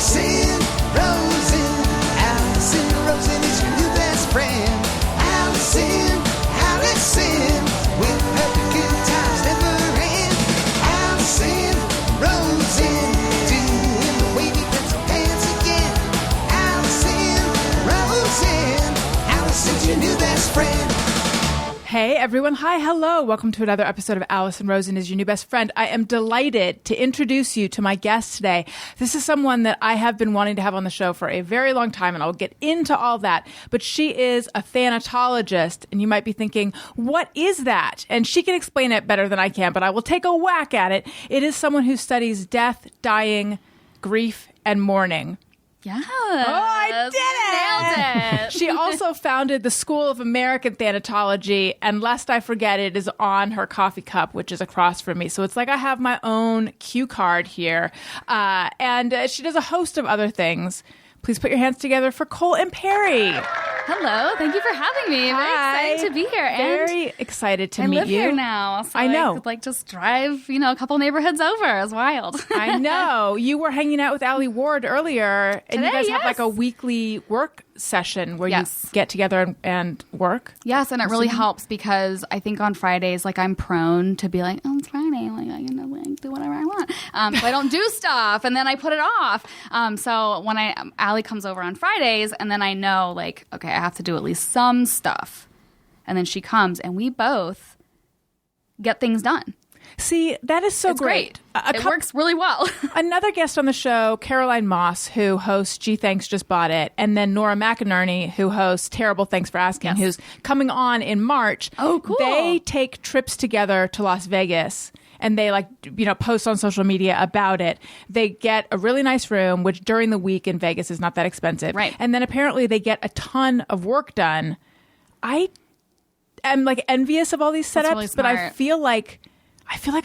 Allison Rosen. Allison Rosen is your new best friend. Allison, with her good times never end. Allison Rosen, doing the wavy pencil dance again. Allison Rosen. Allison's your new best friend. Hey everyone, hi, hello. Welcome to another episode of Allison Rosen is your new best friend. I am delighted to introduce you to my guest today. This is someone that I have been wanting to have on the show for a very long time, and I'll get into all that. But she is a thanatologist, and you might be thinking, what is that? And she can explain it better than I can, but I will take a whack at it. It is someone who studies death, dying, grief, and mourning. Yeah. Oh, I did it! Nailed it. She also founded the School of American Thanatology, and lest I forget, it is on her coffee cup, which is across from me. So it's like I have my own cue card here. And she does a host of other things. Please put your hands together for Cole Imperi. Hello. Thank you for having me. Hi. Very excited to be here. Very excited to I meet live you. here now. So I know. I could just drive, a couple neighborhoods over. It's wild. I know. You were hanging out with Alie Ward earlier, and Today, you guys have yes. like a weekly work session where Yes. you get together and work. Yes, and it really helps because I think on Fridays, I'm prone to be like, oh, it's Friday. Do whatever I want. So I don't do stuff, and then I put it off. So when Allie comes over on Fridays, and then I know, okay, I have to do at least some stuff. And then she comes, and we both get things done. See, that is so It's great. It works really well. Another guest on the show, Caroline Moss, who hosts Gee Thanks Just Bought It, and then Nora McInerney, who hosts Terrible Thanks for Asking, Yes. who's coming on in March. Oh, cool. They take trips together to Las Vegas, and they post on social media about it. They get a really nice room, which during the week in Vegas is not that expensive. Right. And then apparently they get a ton of work done. I am envious of all these That's setups, really but I smart. feel like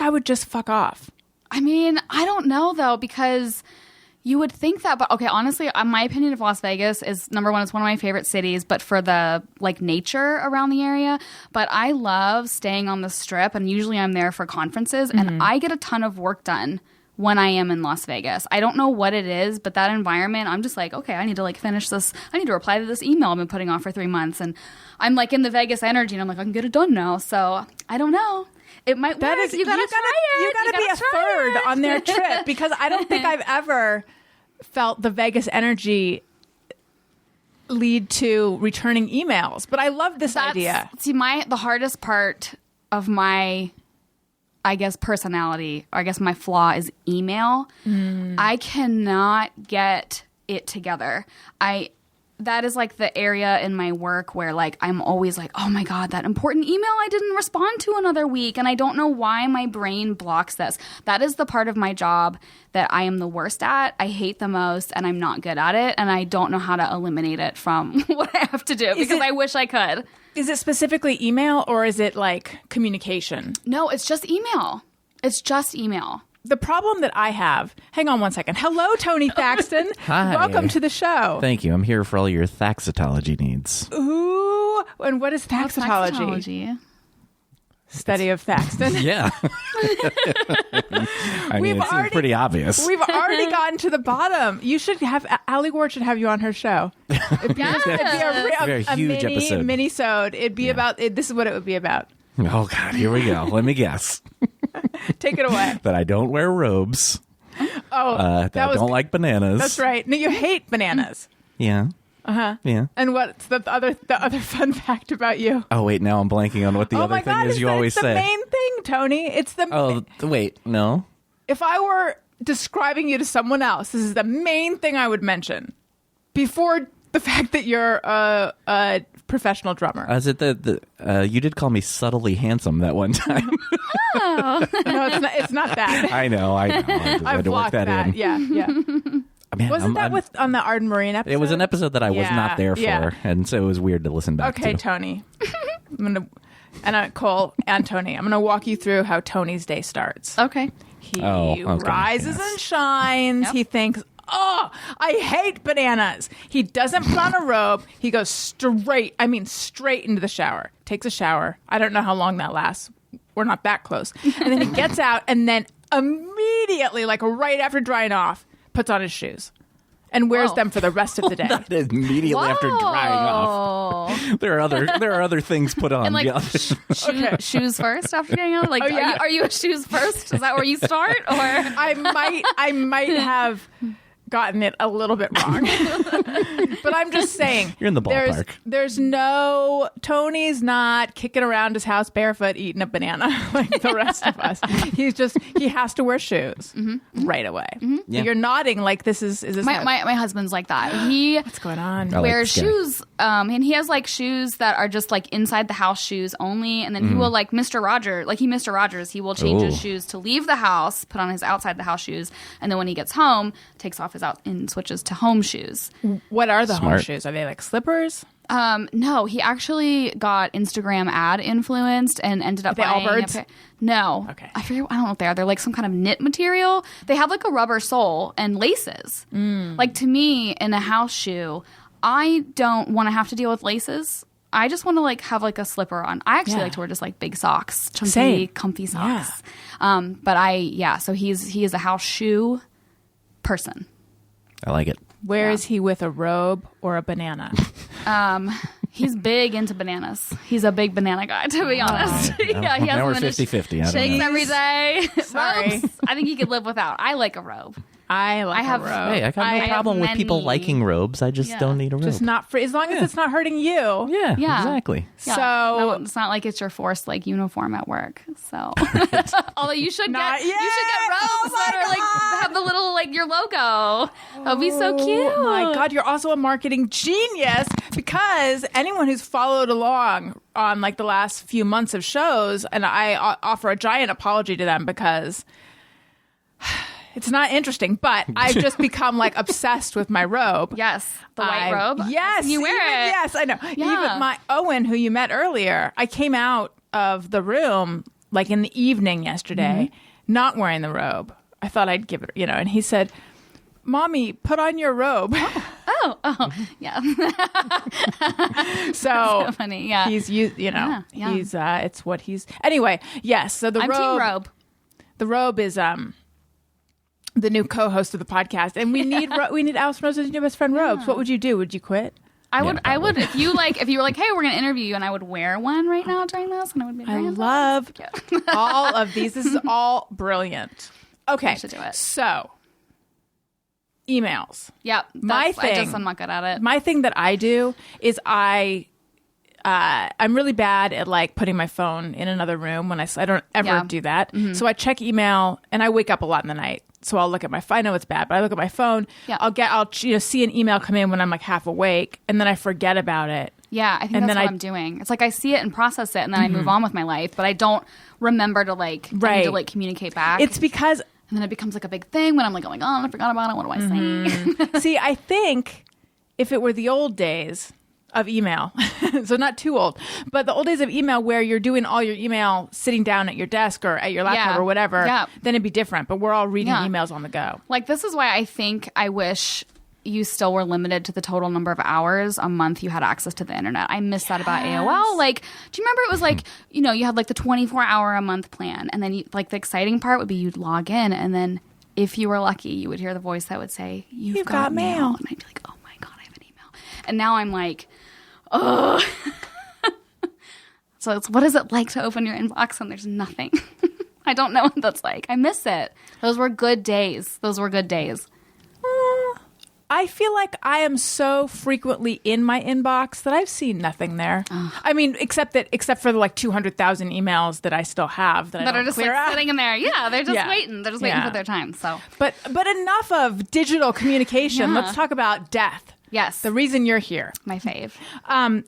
I would just fuck off. I mean, I don't know, though, because you would think that. But, okay, honestly, my opinion of Las Vegas is, number one, it's one of my favorite cities, but for the, nature around the area. But I love staying on the Strip, and usually I'm there for conferences, and I get a ton of work done when I am in Las Vegas. I don't know what it is, but that environment, I'm just okay, I need to, finish this. I need to reply to this email I've been putting off for 3 months. And I'm, in the Vegas energy, and I'm I can get it done now. So, I don't know. It might work. You gotta try it. You gotta be a third on their trip, because I don't think I've ever felt the Vegas energy lead to returning emails. But I love this idea. See, the hardest part of my, I guess, personality, or I guess my flaw is email. I cannot get it together. That is the area in my work where I'm always oh my God, that important email I didn't respond to another week. And I don't know why my brain blocks this. That is the part of my job that I am the worst at. I hate the most, and I'm not good at it. And I don't know how to eliminate it from what I have to do, because I wish I could. Is it specifically email, or is it communication? No, it's just email. It's just email. The problem that I have, hang on one second. Hello, Tony Thaxton. Hi. Welcome to the show. Thank you. I'm here for all your thaxatology needs. Ooh, and what is What's thaxatology? thaxatology? Study of Thaxton. Yeah. I mean, it seems pretty obvious. We've already gotten to the bottom. You should have, Alie Ward should have you on her show. It'd be Very huge episode. mini-sode. It'd be about, this is what it would be about. Oh, God. Here we go. Let me guess. Take it away. That I don't wear robes. Oh, That I don't like bananas. That's right. No, you hate bananas. Yeah. Uh-huh. Yeah. And what's the other fun fact about you? Oh, wait. Now I'm blanking on what the other thing is you always it's say. the main thing, Tony. It's the... Oh, wait. No. If I were describing you to someone else, this is the main thing I would mention before the fact that you're a professional drummer. Is it you did call me subtly handsome that one time. No, it's not that. I know. I had I've to work blocked that. in. Yeah. Man, Wasn't that on the Arden Marine episode? It was an episode that I was not there for, and so it was weird to listen back to. Okay, Tony. Cole and Tony, I'm going to walk you through how Tony's day starts. Okay. He okay, rises yes. and shines. Yep. He thinks, oh, I hate bananas. He doesn't put on a robe. He goes straight into the shower. Takes a shower. I don't know how long that lasts. We're not that close. And then he gets out, and then immediately, right after drying off, puts on his shoes. and wears Whoa. them for the rest of the day. Not immediately after drying off. There are other things put on. And like Yeah. shoes first after getting out. Like, yeah. are you a shoes first? Is that where you start? Or I might have gotten it a little bit wrong. But I'm just saying. You're in the ballpark. Tony's not kicking around his house barefoot eating a banana like the rest of us. He has to wear shoes right away. Yeah. You're nodding like this is this my husband's like that. what's going on? Oh. Wears this guy. shoes, and he has like shoes that are just like inside the house shoes only, and then he will like Mr. Rogers, he will change his Ooh. shoes to leave the house, put on his outside the house shoes, and then when he gets home, takes off his out and switches to home shoes. What are the home Smart. shoes? Are they like slippers? No, he actually got Instagram ad influenced and ended up Are they buying Allbirds? No. Okay. I don't know what they are. They're like some kind of knit material. They have like a rubber sole and laces. Like to me, in a house shoe, I don't want to have to deal with laces. I just want to like have like a slipper on. I actually Yeah. like to wear just like big socks, chunky, Same. comfy socks. So he is a house shoe person. I like it. Where is he with a robe or a banana? He's big into bananas. He's a big banana guy, to be honest. Yeah, he has Now we're them in his 50-50. I don't shakes know. every day. Sorry. Robes, I think he could live without. I like a robe. I like I have- a robe. Hey, I got I no have problem with people many. liking robes. I just Yeah. don't need a robe. Just not free, as long as it's not hurting you. yeah, Yeah. exactly. Yeah. So- No, it's not like it's your forced like uniform at work. So, although you should Not get you should get yet. Oh robes my that are like God. have the little like your logo. That'd be so cute. Oh my God, you're also a marketing genius, because anyone who's followed along on like the last few months of shows, and I offer a giant apology to them because it's not interesting, but I've just become like obsessed with my robe. Yes, the white robe. Yes, you wear even- it. Yes, I know. Yeah. Even my Owen, who you met earlier, I came out of the room like in the evening yesterday, not wearing the robe. I thought I'd give it, and he said, "Mommy, put on your robe." Oh, yeah. So funny. Yeah. he's Yeah. he's it's what he's anyway. Yes, so the I'm robe. team robe. The robe is the new co-host of the podcast, and we need we need Alice Rose's new best friend robes. What would you do? Would you quit? I Yeah, would if you were like, hey, we're gonna interview you, and I would wear one right now during this, and I would be. I very love all of these. This is all brilliant. Okay, should do it. So emails. Yep. My thing- I'm not good at it. My thing that I do is I'm really bad at like putting my phone in another room when I don't ever Yeah. do that. So I check email, and I wake up a lot in the night. So I'll look at my phone. I know it's bad, but I look at my phone. Yeah. I'll see an email come in when I'm like half awake, and then I forget about it. Yeah, I think And that's then what I- I'm doing. It's like I see it and process it, and then I move on with my life, but I don't remember to like I need Right. to like communicate back. It's because and then it becomes like a big thing when I'm like going, oh, I forgot about it. What do I say? see, I think if it were the old days of email, so not too old, but the old days of email where you're doing all your email sitting down at your desk or at your laptop Yeah. or whatever, Yeah. then it'd be different. But we're all reading Yeah. emails on the go. Like this is why I wish you still were limited to the total number of hours a month you had access to the internet. I miss that about AOL. Like, do you remember it was like, you had like the 24-hour a month plan, and then like the exciting part would be you'd log in, and then if you were lucky, you would hear the voice that would say, "You've got mail," and I'd be like, "Oh my God, I have an email." And now I'm like, oh. So it's what is it like to open your inbox and there's nothing? I don't know what that's like. I miss it. Those were good days. I feel like I am so frequently in my inbox that I've seen nothing there. I mean, except for the like 200,000 emails that I still have that I That don't are just clear like out. sitting in there. Yeah, they're just Yeah. waiting. They're just waiting Yeah. for their time. So But enough of digital communication. Yeah. Let's talk about death. yes, The reason you're here. my fave.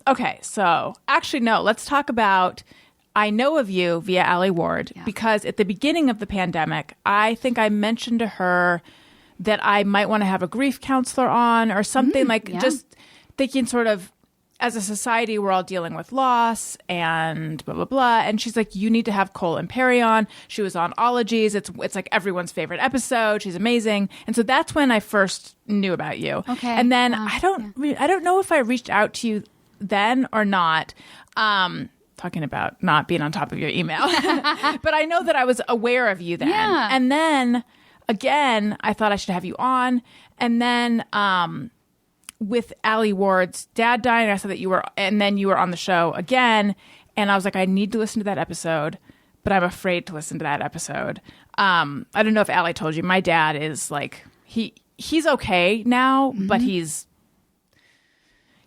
Okay, so actually, no, let's talk about I know of you via Alie Ward, because at the beginning of the pandemic, I think I mentioned to her that I might want to have a grief counselor on or something, just thinking sort of as a society, we're all dealing with loss and blah, blah, blah. And she's like, you need to have Imperi on. She was on Ologies. It's like everyone's favorite episode. She's amazing. And so that's when I first knew about you. Okay. And then I don't know if I reached out to you then or not. Talking about not being on top of your email. But I know that I was aware of you then. Yeah. And then again, I thought I should have you on. And then with Alie Ward's dad dying, I saw that you were on the show again. And I was like, I need to listen to that episode, but I'm afraid to listen to that episode. I don't know if Alie told you, my dad is like, he's okay now, but he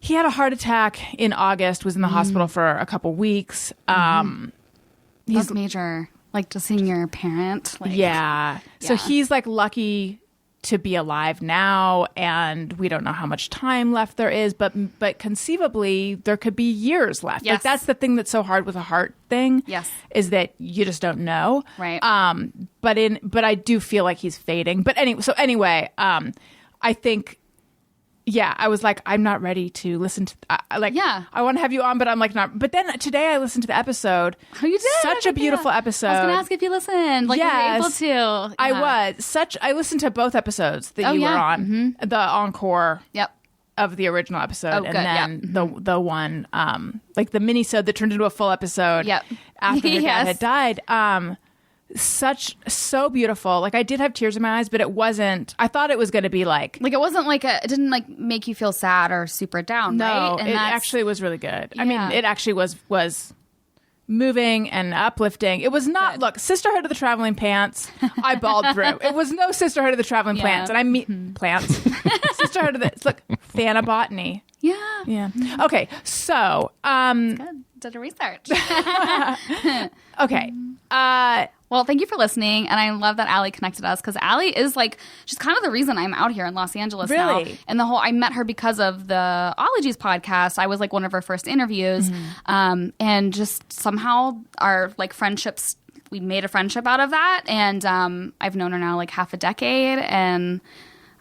had a heart attack in August, was in the hospital for a couple weeks. That's major. Like just seeing your parent. Like, yeah. So he's like lucky to be alive now, and we don't know how much time left there is, but conceivably there could be years left. Yes. Like that's the thing that's so hard with a heart thing. Yes. Is that you just don't know. Right. But I do feel like he's fading. But anyway, I think. Yeah, I was like, I'm not ready to listen to. I want to have you on, but I'm like not. But then today I listened to the episode. Oh, you did? Such a beautiful episode. I was going to ask if you listened. Like, yes, you were able to. Yeah. I was. I listened to both episodes that you were on. The encore. Yep. Of the original episode, and then the one like the mini-sode that turned into a full episode. Yep. After your dad had died. So beautiful. Like I did have tears in my eyes, but it wasn't. I thought it was going to be like it wasn't like it didn't like make you feel sad or super down. No, right? And it actually was really good. Yeah. I mean, it actually was moving and uplifting. It was not. Look, Sisterhood of the Traveling Pants. I bawled through. It was no Sisterhood of the Traveling Plants, and I mean plants. Sisterhood of the thanabotany. Yeah. Okay, so good. Did a research. Okay. Well, thank you for listening, and I love that Alie connected us because Alie is like she's kind of the reason I'm out here in Los Angeles now. And I met her because of the Ologies podcast. I was like one of her first interviews, and just somehow our like friendships. We made a friendship out of that, and I've known her now like half a decade, and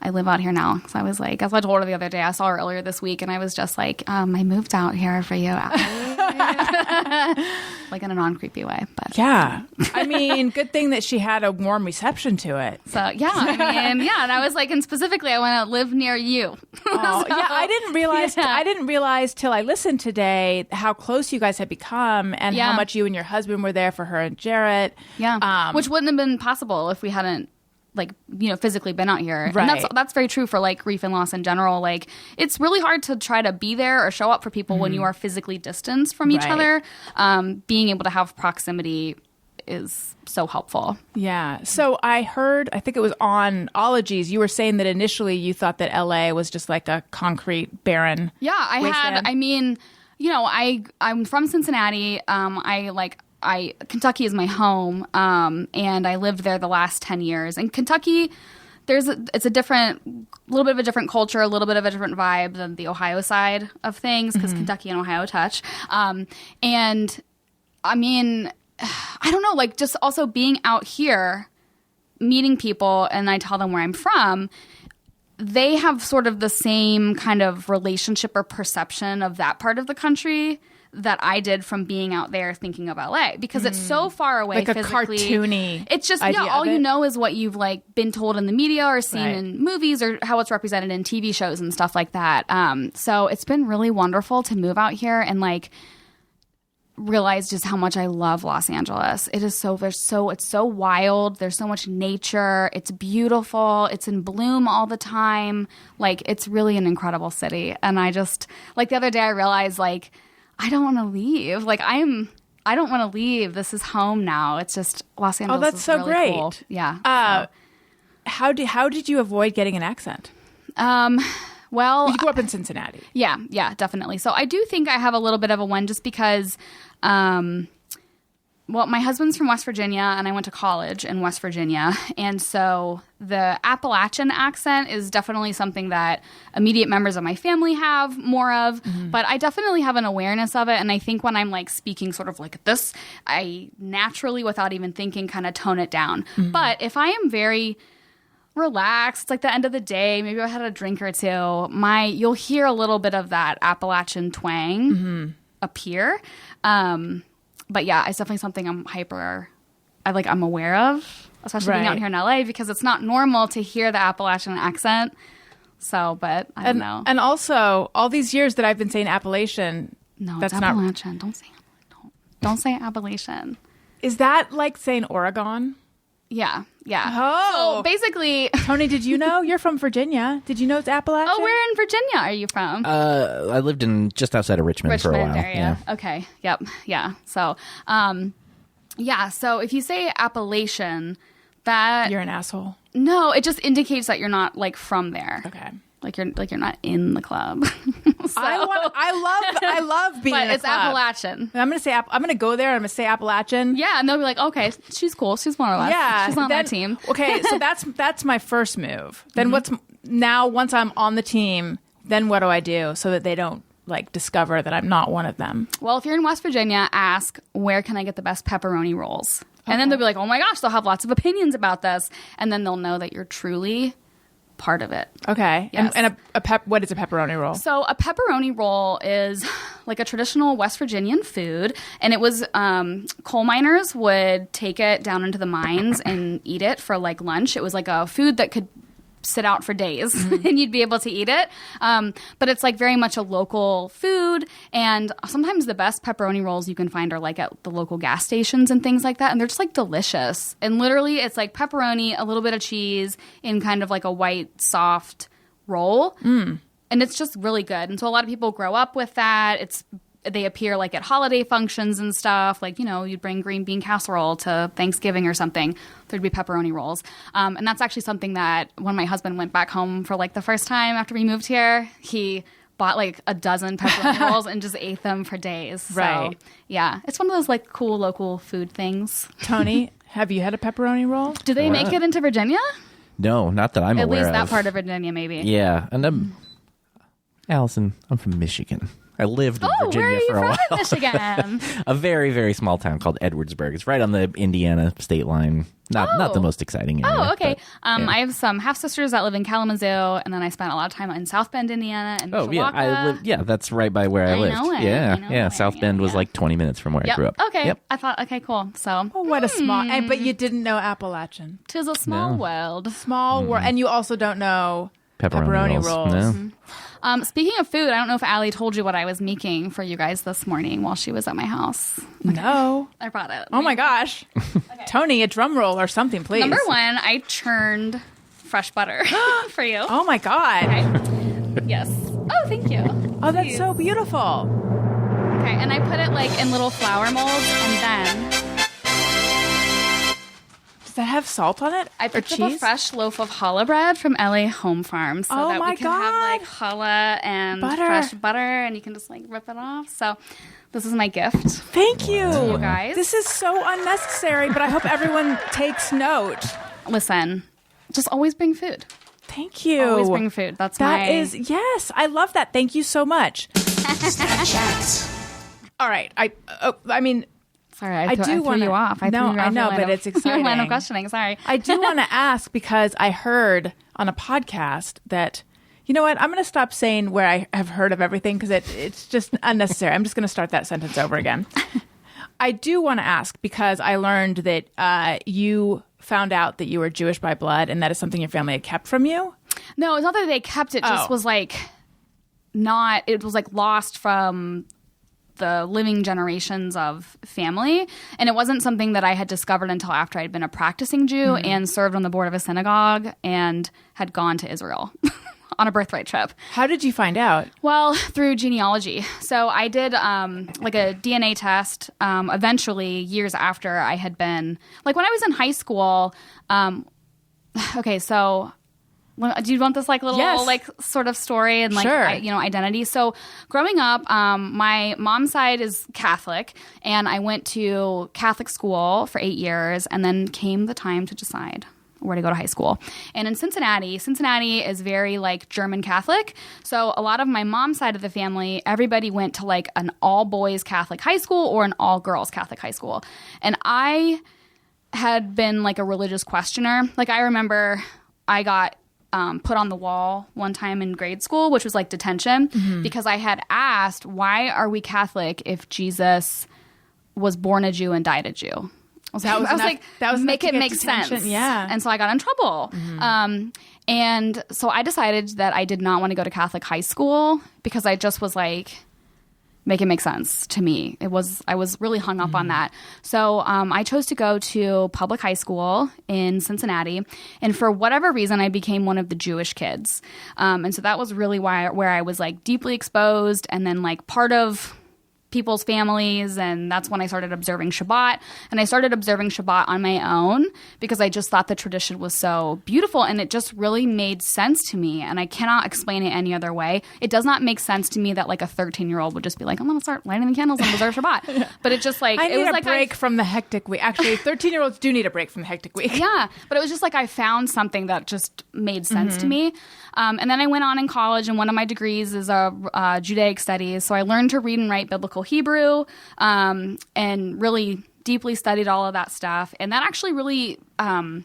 I live out here now. So I was like, as I told her the other day, I saw her earlier this week, and I was just like, I moved out here for you. Like in a non-creepy way. But yeah. I mean, good thing that she had a warm reception to it. So, yeah. I mean, yeah. And I was like, and specifically, I want to live near you. Oh, yeah. I didn't realize till I listened today how close you guys had become and how much you and your husband were there for her and Jarrett. Yeah. Which wouldn't have been possible if we hadn't physically been out here. Right. And that's very true for like grief and loss in general. Like it's really hard to try to be there or show up for people when you are physically distanced from each other. Being able to have proximity is so helpful. Yeah. So I think it was on Ologies, you were saying that initially you thought that LA was just like a concrete barren wasteland. I'm from Cincinnati. Kentucky is my home, and I lived there the last 10 years. And Kentucky, it's a little bit of a different culture, a little bit of a different vibe than the Ohio side of things, because Kentucky and Ohio touch. And I mean, I don't know, like just also being out here, meeting people, and I tell them where I'm from, they have sort of the same kind of relationship or perception of that part of the country that I did from being out there thinking of LA, because it's so far away, like physically. A cartoony. It's just all you know is what you've like been told in the media or seen in movies or how it's represented in TV shows and stuff like that. So it's been really wonderful to move out here and like realize just how much I love Los Angeles. It is it's so wild. There's so much nature. It's beautiful. It's in bloom all the time. Like it's really an incredible city. And I just like the other day I realized like I don't want to leave. Like I don't want to leave. This is home now. It's just Los Angeles. Oh, that's is so really great. Cool. Yeah. How did you avoid getting an accent? Well, you grew up in Cincinnati. Yeah, definitely. So I do think I have a little bit of a one just because, my husband's from West Virginia and I went to college in West Virginia. And so the Appalachian accent is definitely something that immediate members of my family have more of, but I definitely have an awareness of it. And I think when I'm like speaking sort of like this, I naturally, without even thinking, kind of tone it down. But if I am very relaxed, it's like the end of the day, maybe I had a drink or two, you'll hear a little bit of that Appalachian twang appear. But yeah, it's definitely something I'm aware of, especially being out here in LA, because it's not normal to hear the Appalachian accent. So, but I don't know. And also, all these years that I've been saying Appalachian, no, that's it's Appalachian. Don't say Appalachian. Is that like saying Oregon? Yeah. Oh. So basically, Tony, did you know? You're from Virginia. Did you know it's Appalachian? where in Virginia are you from? I lived in just outside of Richmond for a while. area. Yeah. Okay. Yep. Yeah. So, so if you say Appalachian, that You're an asshole. no, it just indicates that you're not like from there. Okay. Like you're not in the club. So- I love being but in a it's club. Appalachian. I'm gonna say I'm gonna go there and I'm gonna say Appalachian. Yeah, and they'll be like, okay, she's cool. She's more or less. Yeah, She's on then- our team. Okay, so that's my first move. Then once I'm on the team, then what do I do so that they don't like discover that I'm not one of them? Well, if you're in West Virginia, ask where can I get the best pepperoni rolls? And then they'll be like, oh my gosh, they'll have lots of opinions about this. And then they'll know that you're truly part of it. Okay. Yes. And what is a pepperoni roll? So a pepperoni roll is like a traditional West Virginian food. And it was coal miners would take it down into the mines and eat it for like lunch. It was like a food that could sit out for days and you'd be able to eat it. But it's like very much a local food. And sometimes the best pepperoni rolls you can find are like at the local gas stations and things like that. And they're just like delicious. And literally it's like pepperoni, a little bit of cheese in kind of like a white, soft roll. And it's just really good. And so a lot of people grow up with that. They appear like at holiday functions and stuff. Like, you'd bring green bean casserole to Thanksgiving or something. There'd be pepperoni rolls. And that's actually something that when my husband went back home for like the first time after we moved here, he bought like a dozen pepperoni rolls and just ate them for days. Right. So, yeah. It's one of those like cool local food things. Tony, have you had a pepperoni roll? Do they make it into Virginia? No, not that I'm At aware least of. that part of Virginia, maybe. Yeah, and Allison, I'm from Michigan. I lived in Oh, Virginia where are you for a from while. in Michigan? A very, very small town called Edwardsburg. It's right on the Indiana state line. Not the most exciting area. Oh, okay. but, yeah. I have some half sisters that live in Kalamazoo, and then I spent a lot of time in South Bend, Indiana, and Oh, yeah. Mishawaka. That's right by where I lived. know it. Yeah, I know yeah. it. South Bend was Yeah. like 20 minutes from where I Yep. grew up. Okay. Yep. I thought, okay, cool. So, Oh, what a small. But you didn't know Appalachian. 'tis a small world. Small world. And you also don't know Pepperoni rolls. No. Speaking of food, I don't know if Alie told you what I was making for you guys this morning while she was at my house. No. I brought it. Oh my gosh. Tony, a drum roll or something, please. Number one, I churned fresh butter for you. Oh my God. Okay. Yes. Oh, thank you. Oh, that's so beautiful. Okay, and I put it like in little flour molds, and then Does that have salt on it? I or picked up a cheese? fresh loaf of challah bread from LA Home Farm, so Oh that my we can have like God. challah and Butter. fresh butter, and you can just like rip it off. So this is my gift. Thank you. you guys. This is so unnecessary, but I hope everyone takes note. Listen, just always bring food. Thank you. Always bring food. That's That my is, yes, I love that. Thank you so much. All right. I mean, Sorry, I I do threw wanna- you off. I No, threw you I off know, your line but of- it's your line exciting. of questioning. Sorry. I do want to ask because I heard on a podcast that, you know what, I'm going to stop saying where I have heard of everything because it's just unnecessary. I'm just going to start that sentence over again. I do want to ask because I learned that you found out that you were Jewish by blood and that is something your family had kept from you. No, it's not that they kept it. Just Oh. was like not. It was like lost from the living generations of family, and it wasn't something that I had discovered until after I'd been a practicing Jew and served on the board of a synagogue and had gone to Israel on a birthright trip. How did you find out? Well, through genealogy. So I did like a DNA test eventually years after I had been, like when I was in high school. Okay, so do you want this like little Yes. like sort of story and like Sure. identity? So growing up, my mom's side is Catholic, and I went to Catholic school for 8 years, and then came the time to decide where to go to high school. And in Cincinnati is very like German Catholic. So a lot of my mom's side of the family, everybody went to like an all boys Catholic high school or an all girls Catholic high school. And I had been like a religious questioner. Like I remember I got put on the wall one time in grade school, which was like detention, because I had asked, why are we Catholic if Jesus was born a Jew and died a Jew? I was like, make it make sense. Yeah. And so I got in trouble. And so I decided that I did not want to go to Catholic high school because I just was like, make it make sense to me. I was really hung up on that. So I chose to go to public high school in Cincinnati, and for whatever reason, I became one of the Jewish kids. And so that was really where I was like deeply exposed, and then like part of people's families, and that's when I started observing Shabbat. And I started observing Shabbat on my own because I just thought the tradition was so beautiful, and it just really made sense to me, and I cannot explain it any other way. It does not make sense to me that like a 13-year-old would just be like, I'm going to start lighting the candles and observe Shabbat. But it just like I it need was a like break from the hectic week. Actually, 13-year-olds do need a break from the hectic week. Yeah, but it was just like I found something that just made sense to me. And then I went on in college, and one of my degrees is Judaic studies. So I learned to read and write biblical Hebrew, and really deeply studied all of that stuff. And that actually really, a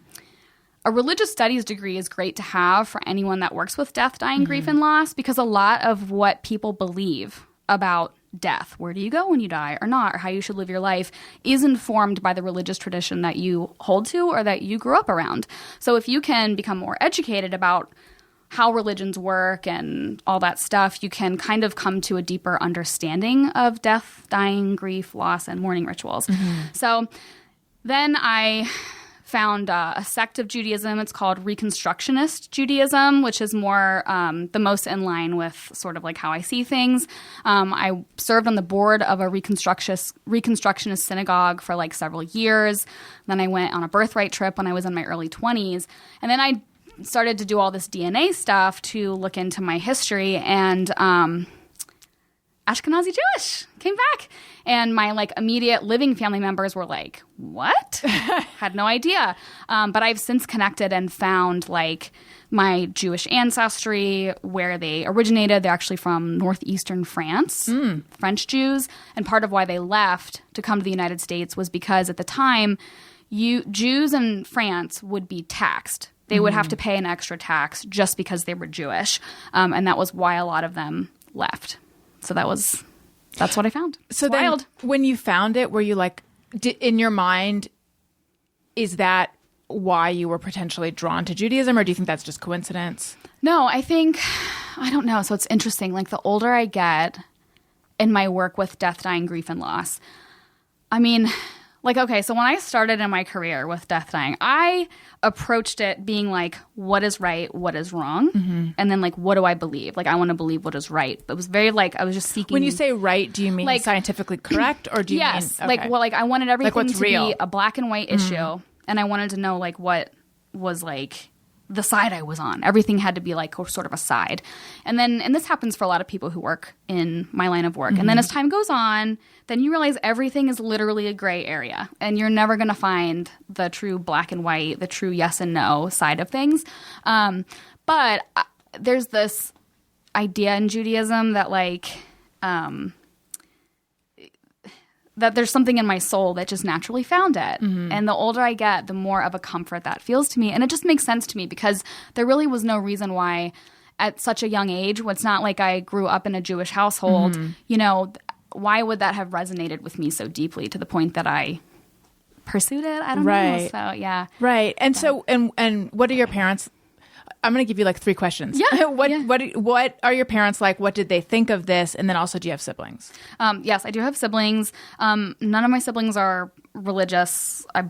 religious studies degree is great to have for anyone that works with death, dying, grief, and loss, because a lot of what people believe about death, where do you go when you die or not, or how you should live your life, is informed by the religious tradition that you hold to or that you grew up around. So if you can become more educated about how religions work and all that stuff, you can kind of come to a deeper understanding of death, dying, grief, loss, and mourning rituals. So then I found a sect of Judaism. It's called Reconstructionist Judaism, which is more the most in line with sort of like how I see things. I served on the board of a Reconstructionist synagogue for like several years. Then I went on a birthright trip when I was in my early 20s. And then I started to do all this DNA stuff to look into my history, and Ashkenazi Jewish came back, and my like immediate living family members were like, what? Had no idea. But I've since connected and found like my Jewish ancestry, where they originated. They're actually from northeastern France, French Jews, and part of why they left to come to the United States was because at the time, Jews in France would be taxed. They would have to pay an extra tax just because they were Jewish. And that was why a lot of them left. So that's what I found. So it's then wild. When you found it, were you like, in your mind, is that why you were potentially drawn to Judaism, or do you think that's just coincidence? No, I don't know. So it's interesting. Like the older I get in my work with death, dying, grief, and loss, I mean, like, okay, so when I started in my career with death, dying, I approached it being like, what is right, what is wrong? And then like, what do I believe? Like, I want to believe what is right. It was very like, I was just seeking. When you say right, do you mean like scientifically correct, or do you yes, mean? Okay. Like, well, like I wanted everything what's to real. be a black and white issue. And I wanted to know like what was like the side I was on. Everything had to be like sort of a side. And this happens for a lot of people who work in my line of work. And then as time goes on, then you realize everything is literally a gray area, and you're never going to find the true black and white, the true yes and no side of things. But there's this idea in Judaism that like, that there's something in my soul that just naturally found it. And the older I get, the more of a comfort that feels to me. And it just makes sense to me because there really was no reason why at such a young age, it's not like I grew up in a Jewish household, you know, why would that have resonated with me so deeply to the point that I pursued it? I don't know. So, yeah. Right. And so, and what are your parents? I'm going to give you like 3 questions. Yeah. What are your parents like? What did they think of this? And then also, do you have siblings? Yes, I do have siblings. None of my siblings are religious, I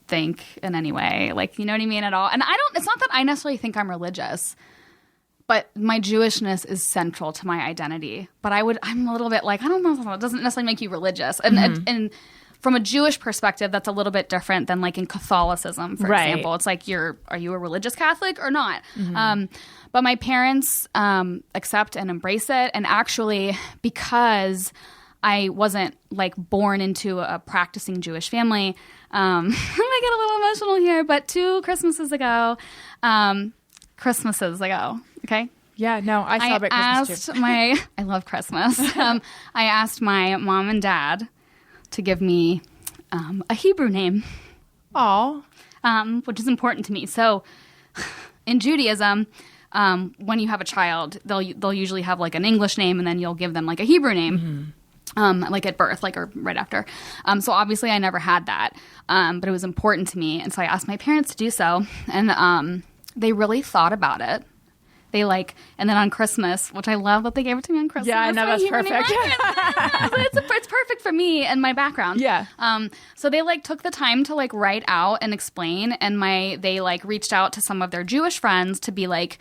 think, in any way. Like, you know what I mean? At all. And it's not that I necessarily think I'm religious, but my Jewishness is central to my identity. But I'm a little bit like, I don't know, it doesn't necessarily make you religious. And from a Jewish perspective, that's a little bit different than like in Catholicism, for example. It's like, are you a religious Catholic or not? But my parents accept and embrace it. And actually, because I wasn't like born into a practicing Jewish family, I might get a little emotional here, but 2 Christmases ago, okay? Yeah, no, I celebrate Christmas too. I love Christmas. I asked my mom and dad to give me a Hebrew name. Aw. Which is important to me. So in Judaism, when you have a child, they'll usually have like an English name, and then you'll give them like a Hebrew name. Like at birth, like or right after. So obviously I never had that, but it was important to me. And so I asked my parents to do so, and they really thought about it. they like, and then on Christmas, which I love that they gave it to me on Christmas. Yeah, I know, that's perfect. It's perfect for me and my background. Yeah. So they like took the time to like write out and explain, and they like reached out to some of their Jewish friends to be like,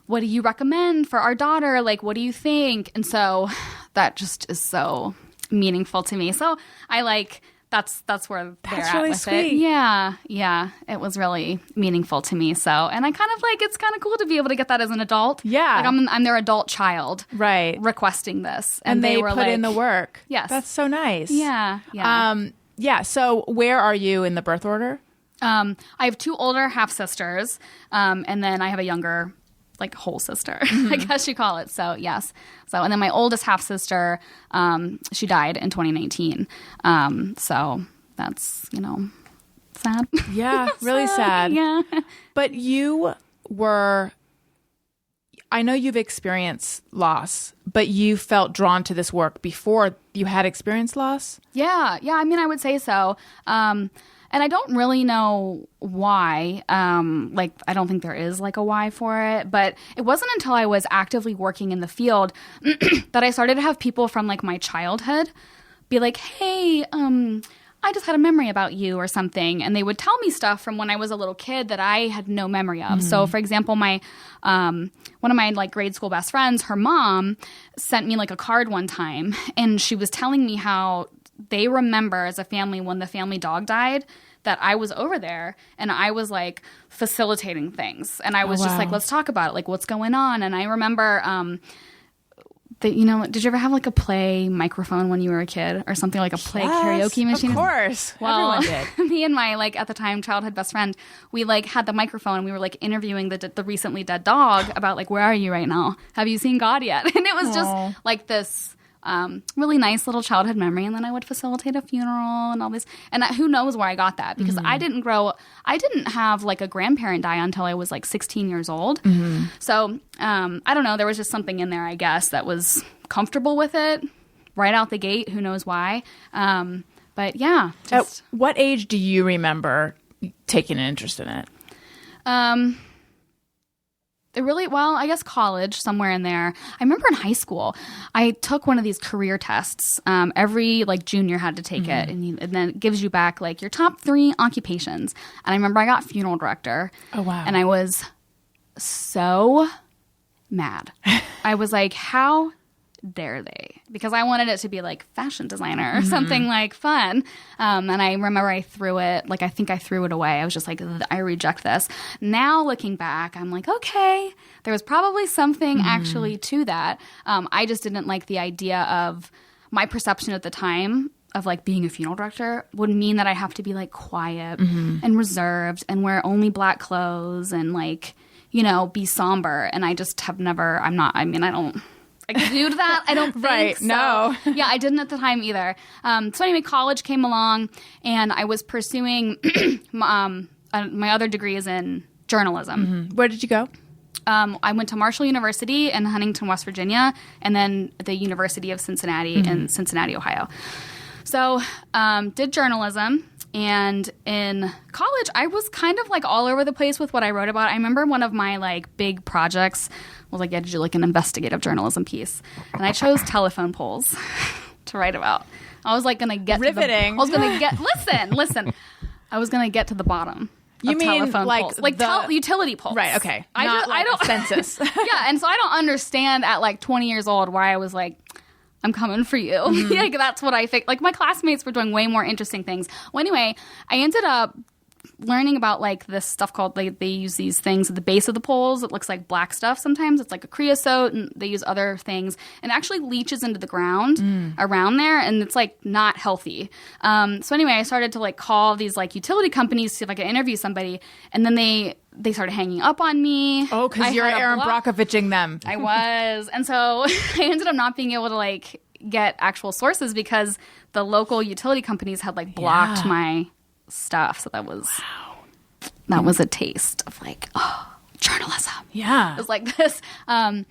what do you recommend for our daughter? Like, what do you think? And so that just is so meaningful to me. So I like, that's where they're at really with sweet. it. Yeah. It was really meaningful to me. So, and I kind of like, it's kind of cool to be able to get that as an adult. Yeah. Like I'm their adult child. Right. Requesting this. And they were put like, in the work. Yes. That's so nice. Yeah. Yeah. So where are you in the birth order? I have 2 older half sisters. And then I have a younger, like, whole sister, I guess you call it. So yes. So, and then my oldest half sister, she died in 2019. So that's, sad. Yeah, really sad. Yeah. But I know you've experienced loss, but you felt drawn to this work before you had experienced loss? Yeah. I mean, I would say so. And I don't really know why. I don't think there is like a why for it. But it wasn't until I was actively working in the field that I started to have people from like my childhood be like, hey, I just had a memory about you or something. And they would tell me stuff from when I was a little kid that I had no memory of. So, for example, my one of my like grade school best friends, her mom sent me like a card one time. And she was telling me how they remember as a family when the family dog died that I was over there and I was like facilitating things. And I was just like, let's talk about it. Like, what's going on? And I remember did you ever have like a play microphone when you were a kid or something, like a play karaoke machine? Of course. Well, everyone did. Me and my like at the time childhood best friend, we like had the microphone and we were like interviewing the recently dead dog about like, where are you right now? Have you seen God yet? And it was just like this really nice little childhood memory. And then I would facilitate a funeral and all this. And who knows where I got that, because I didn't have like a grandparent die until I was like 16 years old. So I don't know. There was just something in there, I guess, that was comfortable with it right out the gate. Who knows why? But yeah. At what age do you remember taking an interest in it? I guess college, somewhere in there. I remember in high school, I took one of these career tests. Every like junior had to take it, and then it gives you back like your top 3 occupations. And I remember I got funeral director. Oh, wow. And I was so mad. I was like, how dare they? Because I wanted it to be like fashion designer or something like fun. And I remember I threw it, like I think I threw it away. I was just like, I reject this. Now looking back, I'm like, okay, there was probably something actually to that. I just didn't like the idea of my perception at the time of like being a funeral director would mean that I have to be like quiet and reserved and wear only black clothes and like, be somber. And I just have never, I don't exude that. I don't think right. so. No. Yeah, I didn't at the time either. So anyway, college came along and I was pursuing my other degree is in journalism. Where did you go? I went to Marshall University in Huntington, West Virginia, and then the University of Cincinnati in Cincinnati, Ohio. So did journalism. And in college, I was kind of like all over the place with what I wrote about. I remember one of my like big projects was like, I had to do like an investigative journalism piece. And I chose telephone poles to write about. I was like going to get riveting. Listen. I was going to get to the bottom. You of mean telephone like poles. Like utility poles. Right, okay. I don't census. Yeah, and so I don't understand at like 20 years old why I was like, I'm coming for you. Like that's what I think. Like my classmates were doing way more interesting things. Well, anyway, I ended up learning about like this stuff called they use these things at the base of the poles. It looks like black stuff. Sometimes it's like a creosote, and they use other things, and it actually leaches into the ground around there, and it's like not healthy. So anyway, I started to like call these like utility companies to see if I could interview somebody, and then they started hanging up on me. Oh, because you're Aaron Brockoviching them. I was. And so I ended up not being able to like get actual sources because the local utility companies had like blocked my stuff. So that was was a taste of like, journalism. Yeah. It was like this. And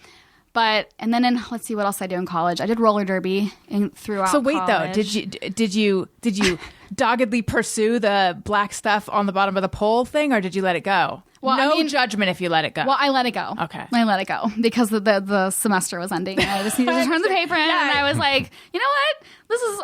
then let's see what else I do in college. I did roller derby throughout. So wait college. though, did you doggedly pursue the black stuff on the bottom of the pole thing, or did you let it go? Well, no judgment if you let it go. Well, I let it go. Okay. I let it go because the semester was ending. And I just needed to turn the paper in. And I was like, you know what?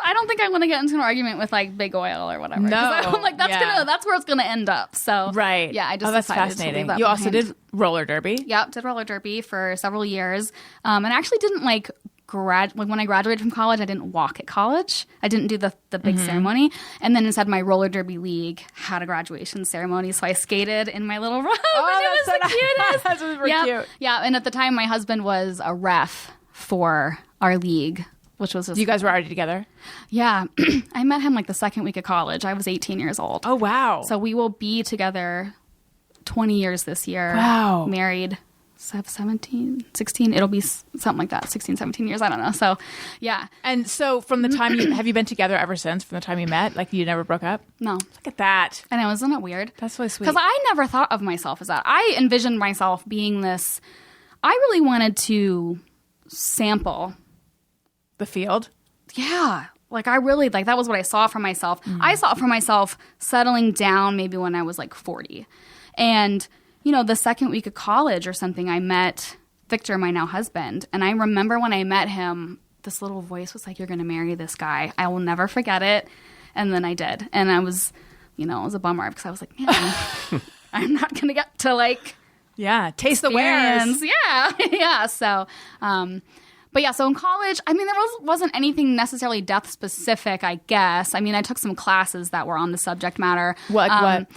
I don't think I want to get into an argument with like big oil or whatever. No. I'm like, that's where it's going to end up. So, right. Yeah, I just that's decided fascinating. to leave that You also behind. did roller derby. Yep, did roller derby for several years. And I actually didn't like when I graduated from college, I didn't walk at college. I didn't do the big ceremony. And then instead my roller derby league had a graduation ceremony. So I skated in my little robe. And it was the cutest. That's super cute. Yeah. And at the time my husband was a ref for our league, which was just You guys were already together? Yeah. I met him like the second week of college. I was 18 years old. Oh, wow. So we will be together 20 years this year. Wow. Married 17, 16. It'll be something like that. 16, 17 years. I don't know. So, yeah. And so from the time have you been together ever since, from the time you met? Like you never broke up? No. Look at that. I know. Isn't that weird? That's really sweet. Because I never thought of myself as that. I envisioned myself being this. I really wanted to sample. The field? Yeah. Like I really, like that was what I saw for myself. I saw it for myself settling down maybe when I was like 40. And the second week of college or something, I met Victor, my now husband. And I remember when I met him, this little voice was like, you're going to marry this guy. I will never forget it. And then I did. And I was, it was a bummer because I was like, man, I'm not going to get to like... Yeah, taste the wares. Yeah, yeah. So, but yeah, so in college, I mean, there wasn't anything necessarily death specific, I guess. I mean, I took some classes that were on the subject matter. What?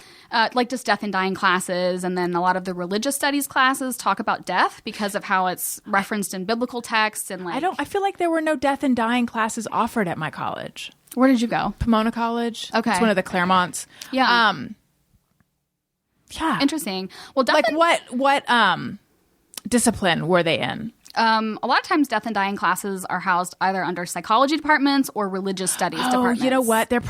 Like just death and dying classes, and then a lot of the religious studies classes talk about death because of how it's referenced in biblical texts and like. I feel like there were no death and dying classes offered at my college. Where did you go? Pomona College. Okay, it's one of the Claremonts. Yeah. Yeah. Interesting. Well, death like what discipline were they in? A lot of times death and dying classes are housed either under psychology departments or religious studies departments. You know what? They're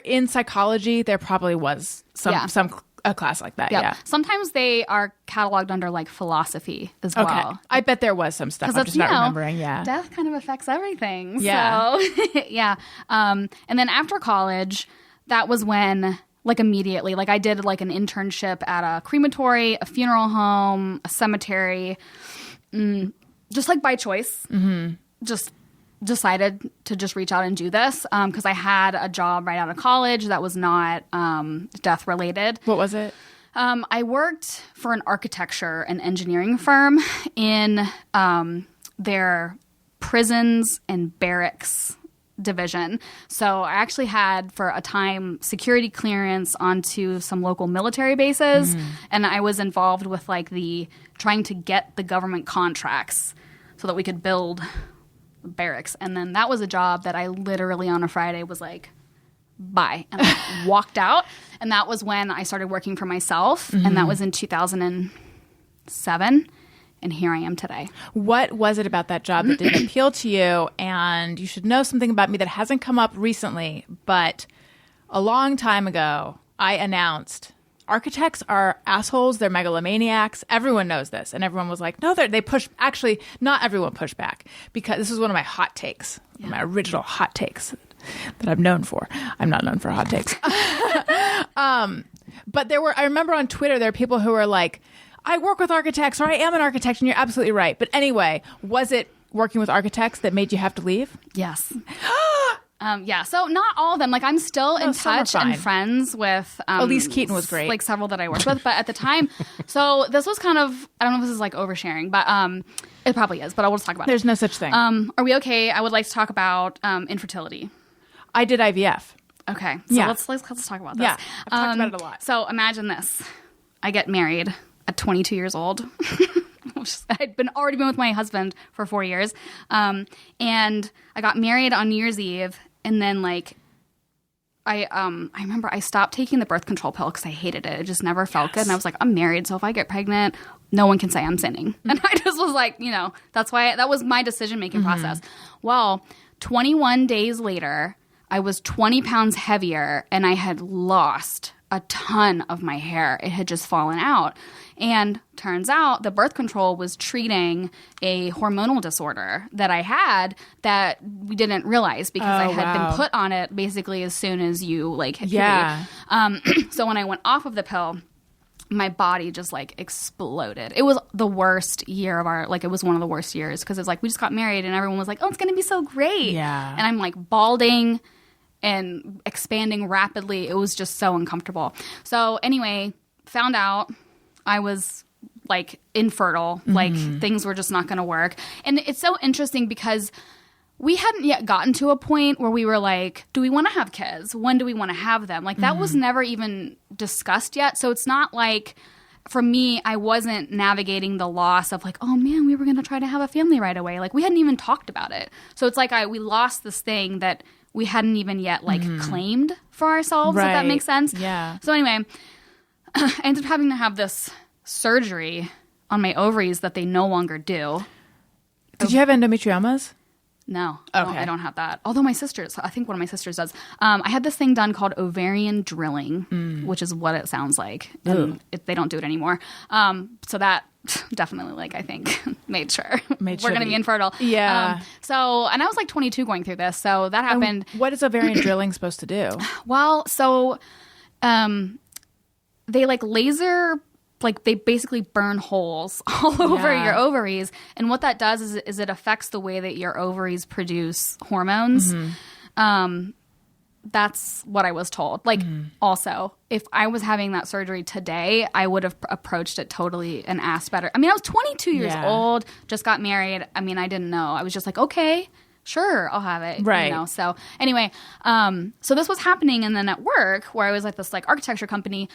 in psychology. There probably was a class like that. Yep. Yeah. Sometimes they are cataloged under like philosophy as well. Okay. I bet there was some stuff. I'm just not remembering. Yeah. Death kind of affects everything. Yeah. So, yeah. And then after college, that was when, like immediately, like I did like an internship at a crematory, a funeral home, a cemetery, just like by choice. Mm-hmm. Just decided to just reach out and do this because I had a job right out of college that was not death related. What was it? I worked for an architecture and engineering firm in their prisons and barracks division. So I actually had for a time security clearance onto some local military bases, and I was involved with like trying to get the government contracts so that we could build barracks. And then that was a job that I literally on a Friday was like, bye, and I walked out. And that was when I started working for myself, and that was in 2007. And here I am today. What was it about that job that didn't appeal to you? And you should know something about me that hasn't come up recently, but a long time ago, I announced architects are assholes. They're megalomaniacs. Everyone knows this. And everyone was like, no, they push. Actually, not everyone pushed back because this was one of my hot takes, my original hot takes that I'm known for. I'm not known for hot takes. But I remember on Twitter, there are people who were like, I work with architects, or I am an architect, and you're absolutely right. But anyway, was it working with architects that made you have to leave? Yes. Yeah. So not all of them. Like I'm still in touch and friends with. Elise Keaton was great. Like several that I worked with, but at the time, so this was kind of. I don't know if this is like oversharing, but it probably is. But I will just talk about There's it. no such thing. Are we okay? I would like to talk about infertility. I did IVF. Okay. So let's talk about this. Yeah, I've talked about it a lot. So imagine this: I get married at 22 years old. I'd already been with my husband for 4 years. And I got married on New Year's Eve. And then like, I remember I stopped taking the birth control pill because I hated it. It just never felt good. And I was like, I'm married. So if I get pregnant, no one can say I'm sinning. And I just was like, that was my decision-making process. Well, 21 days later, I was 20 pounds heavier and I had lost a ton of my hair. It had just fallen out. And turns out the birth control was treating a hormonal disorder that I had that we didn't realize because I had been put on it basically as soon as you like hit puberty. So when I went off of the pill, my body just like exploded. It was the worst year of our, like it was one of the worst years because it's like we just got married and everyone was like, oh, it's going to be so great. Yeah. And I'm like balding and expanding rapidly. It was just so uncomfortable. So anyway, found out I was like infertile, like things were just not going to work. And it's so interesting because we hadn't yet gotten to a point where we were like, do we want to have kids? When do we want to have them? Like that was never even discussed yet. So it's not like, for me, I wasn't navigating the loss of like, oh man, we were going to try to have a family right away. Like we hadn't even talked about it. So it's like we lost this thing that we hadn't even yet like claimed for ourselves, if that makes sense. Yeah. So anyway, I ended up having to have this surgery on my ovaries that they no longer do. Did you have endometriomas? No, Okay. I don't have that. Although my sisters, I think one of my sisters does. I had this thing done called ovarian drilling, which is what it sounds like. And they don't do it anymore. So that definitely, like, I think made sure we're going to be infertile. Yeah. And I was like 22 going through this. So that happened. What is ovarian drilling supposed to do? Well, so they like laser, like they basically burn holes all over your ovaries. And what that does is it affects the way that your ovaries produce hormones. That's what I was told. Like also, if I was having that surgery today, I would have approached it totally and asked better. I mean, I was 22 years old, just got married. I mean, I didn't know. I was just like, okay, sure, I'll have it. Right. You know? So anyway, so this was happening. And then at work where I was like this like architecture company,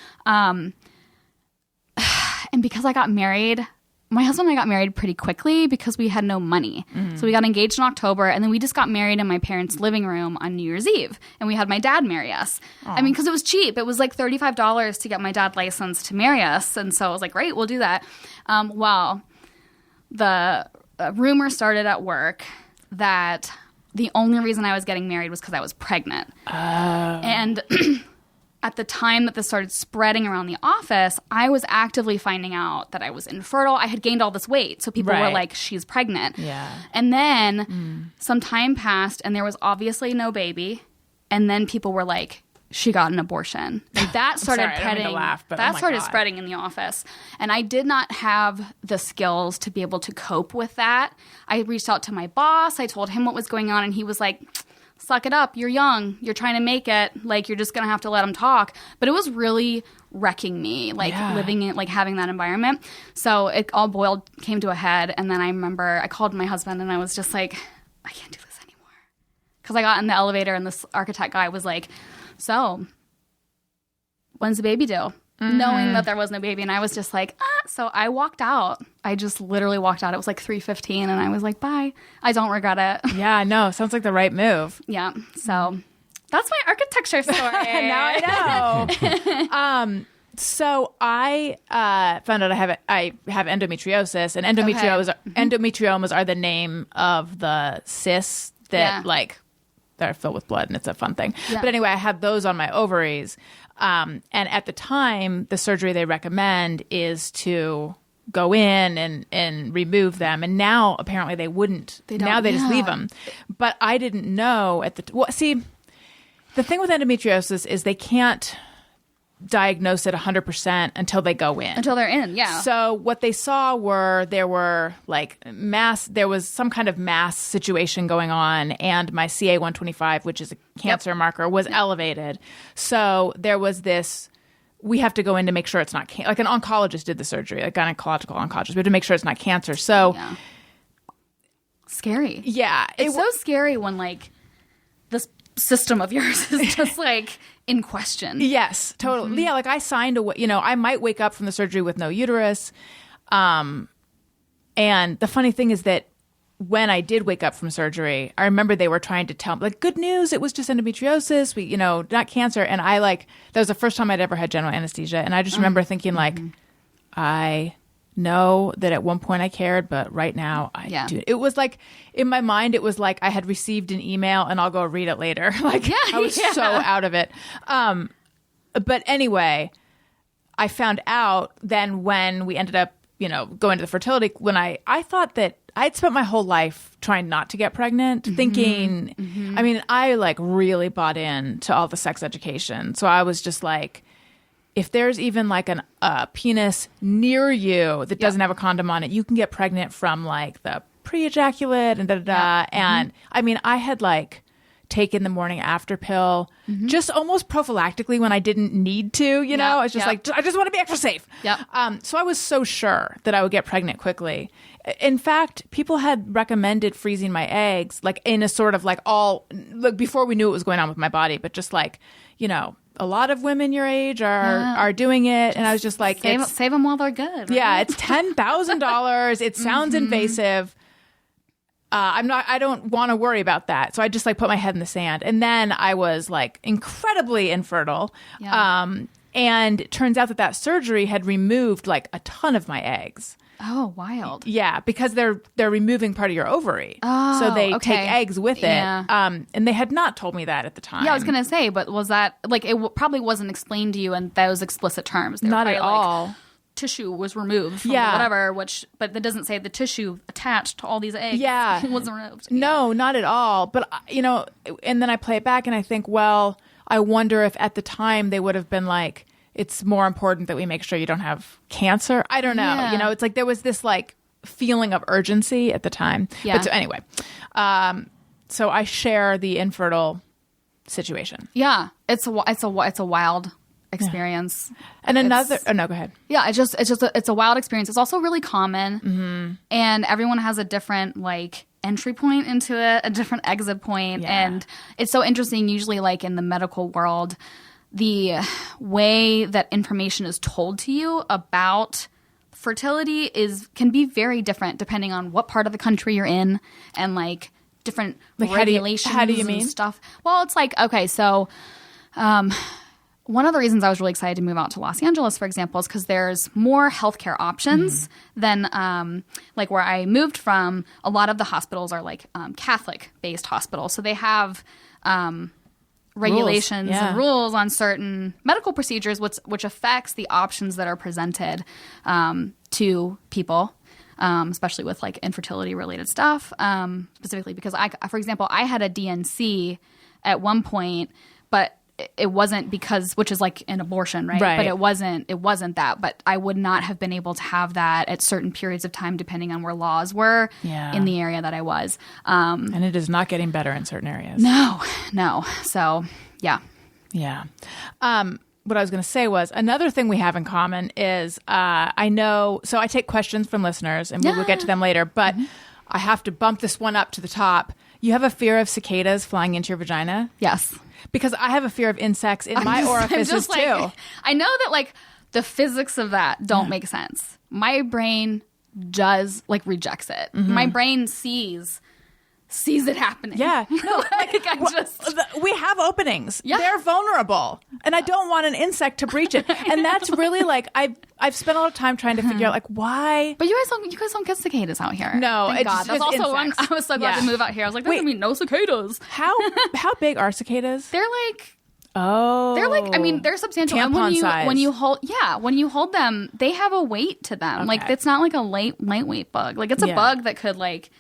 and because I got married, my husband and I got married pretty quickly because we had no money. So we got engaged in October, and then we just got married in my parents' living room on New Year's Eve. And we had my dad marry us. I mean, because it was cheap. It was like $35 to get my dad licensed to marry us. And so I was like, great, we'll do that. Well, the rumor started at work that the only reason I was getting married was because I was pregnant. And at the time that this started spreading around the office, I was actively finding out that I was infertile. I had gained all this weight. So people were like, she's pregnant. Yeah. And then some time passed and there was obviously no baby. And then people were like, she got an abortion. And that started spreading in the office. And I did not have the skills to be able to cope with that. I reached out to my boss. I told him what was going on and he was like, suck it up. You're young. You're trying to make it. Like, you're just going to have to let them talk. But it was really wrecking me, like living in, like having that environment. So it all came to a head. And then I remember I called my husband and I was just like, I can't do this anymore. Because I got in the elevator and this architect guy was like, so when's the baby due? Knowing that there was no baby. And I was just like, So I walked out. I just literally walked out. It was like 3:15 and I was like, bye. I don't regret it. Yeah, no, sounds like the right move. Yeah. So that's my architecture story. Now I know. So I found out I have endometriosis, and endometriomas are the name of the cysts that that are filled with blood, and it's a fun thing. Yeah. But anyway, I had those on my ovaries. And at the time, the surgery they recommend is to go in and remove them. And now apparently they wouldn't. Now they just leave them. But I didn't know at the see, the thing with endometriosis is they can't diagnose it 100% until they go in. Until they're in, yeah. So what they saw there was some kind of mass situation going on, and my CA-125, which is a cancer marker, was elevated. So there was this, we have to go in to make sure it's not like an oncologist did the surgery, a gynecological oncologist. We have to make sure it's not cancer. So scary. Yeah. It's so scary when like this system of yours is just like in question. Yes, totally. Mm-hmm. Yeah, like I signed away, I might wake up from the surgery with no uterus. And the funny thing is that when I did wake up from surgery, I remember they were trying to tell me, like, good news, it was just endometriosis, not cancer. And that was the first time I'd ever had general anesthesia. And I just remember thinking I know that at one point I cared, but right now I do. It was like, in my mind, it was like I had received an email and I'll go read it later. I was so out of it. But anyway, I found out then when we ended up, going to the fertility, when I thought that I'd spent my whole life trying not to get pregnant, thinking, I mean, I like really bought in to all the sex education. So I was just like, if there's even like a penis near you that doesn't have a condom on it, you can get pregnant from like the pre-ejaculate and da-da-da. And I mean, I had like taken the morning after pill just almost prophylactically when I didn't need to, I was just like, I just want to be extra safe. So I was so sure that I would get pregnant quickly. In fact, people had recommended freezing my eggs, like in a sort of like before we knew what was going on with my body, but just like, a lot of women your age are doing it. And I was just like, save them while they're good. Right? Yeah. It's $10,000. It sounds invasive. I don't want to worry about that. So I just like put my head in the sand. And then I was like incredibly infertile. And it turns out that surgery had removed like a ton of my eggs. Oh, wild. Yeah, because they're removing part of your ovary. Oh, so they take eggs with it. And they had not told me that at the time. Yeah, I was going to say, but was that like probably wasn't explained to you in those explicit terms? Not at all. Like, tissue was removed from whatever, but that doesn't say the tissue attached to all these eggs was removed. No, not at all. But, and then I play it back and I think, well, I wonder if at the time they would have been like, it's more important that we make sure you don't have cancer. I don't know. Yeah. It's like there was this like feeling of urgency at the time. Yeah. But so anyway, so I share the infertile situation. Yeah. It's a wild experience. And another no, go ahead. Yeah, it's a wild experience. It's also really common, and everyone has a different like entry point into it, a different exit point, and it's so interesting. Usually, like in the medical world, the way that information is told to you about fertility can be very different depending on what part of the country you're in, and like different regulations. How do you mean and stuff? Well, it's like so. One of the reasons I was really excited to move out to Los Angeles, for example, is because there's more healthcare options than like where I moved from. A lot of the hospitals are like Catholic-based hospitals, so they have regulations and rules on certain medical procedures, which affects the options that are presented to people, especially with like infertility-related stuff. Specifically, because for example, I had a DNC at one point, but it wasn't because, which is like an abortion, right? But it wasn't that. But I would not have been able to have that at certain periods of time, depending on where laws were in the area that I was. And it is not getting better in certain areas. No. So, yeah. Yeah. What I was going to say was another thing we have in common is I know, so I take questions from listeners and we'll get to them later, but I have to bump this one up to the top. You have a fear of cicadas flying into your vagina? Yes. Because I have a fear of insects in my orifices too. I know that like the physics of that don't make sense. My brain does like rejects it. My brain sees it happening. Yeah. No, we have openings. Yeah. They're vulnerable. And I don't want an insect to breach it. And that's really like I've spent a lot of time trying to figure out like why. But you guys don't get cicadas out here. No, thank God. That's also one I was so glad to move out here. I was like, there's gonna be no cicadas. How big are cicadas? They're like I mean, they're substantial. Tampon size. When you hold them, they have a weight to them. Okay. Like it's not like a lightweight bug. Like it's a bug that could like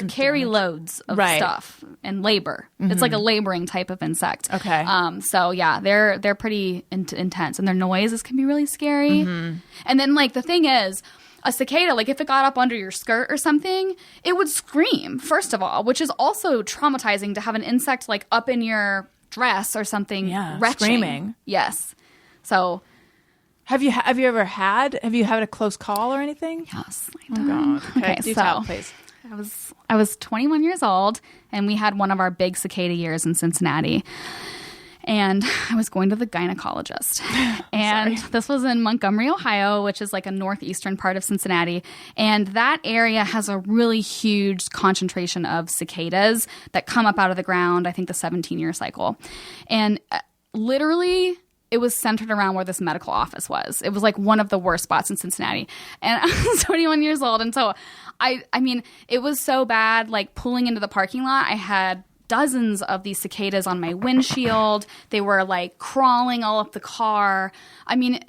carry loads of stuff and labor. It's like a laboring type of insect. Okay. So yeah, they're pretty intense, and their noises can be really scary. And then like the thing is, a cicada, like if it got up under your skirt or something, it would scream, first of all, which is also traumatizing to have an insect like up in your dress or something retching. Screaming. Yes. So Have you ever had a close call or anything? Yes. Oh God. Okay, do tell, please. I was 21 years old, and we had one of our big cicada years in Cincinnati. And I was going to the gynecologist. And this was in Montgomery, Ohio, which is like a northeastern part of Cincinnati. And that area has a really huge concentration of cicadas that come up out of the ground, I think the 17-year cycle. And literally, it was centered around where this medical office was. It was like one of the worst spots in Cincinnati. And I was 21 years old. And so, I mean, it was so bad, like pulling into the parking lot, I had dozens of these cicadas on my windshield. They were like crawling all up the car. I mean,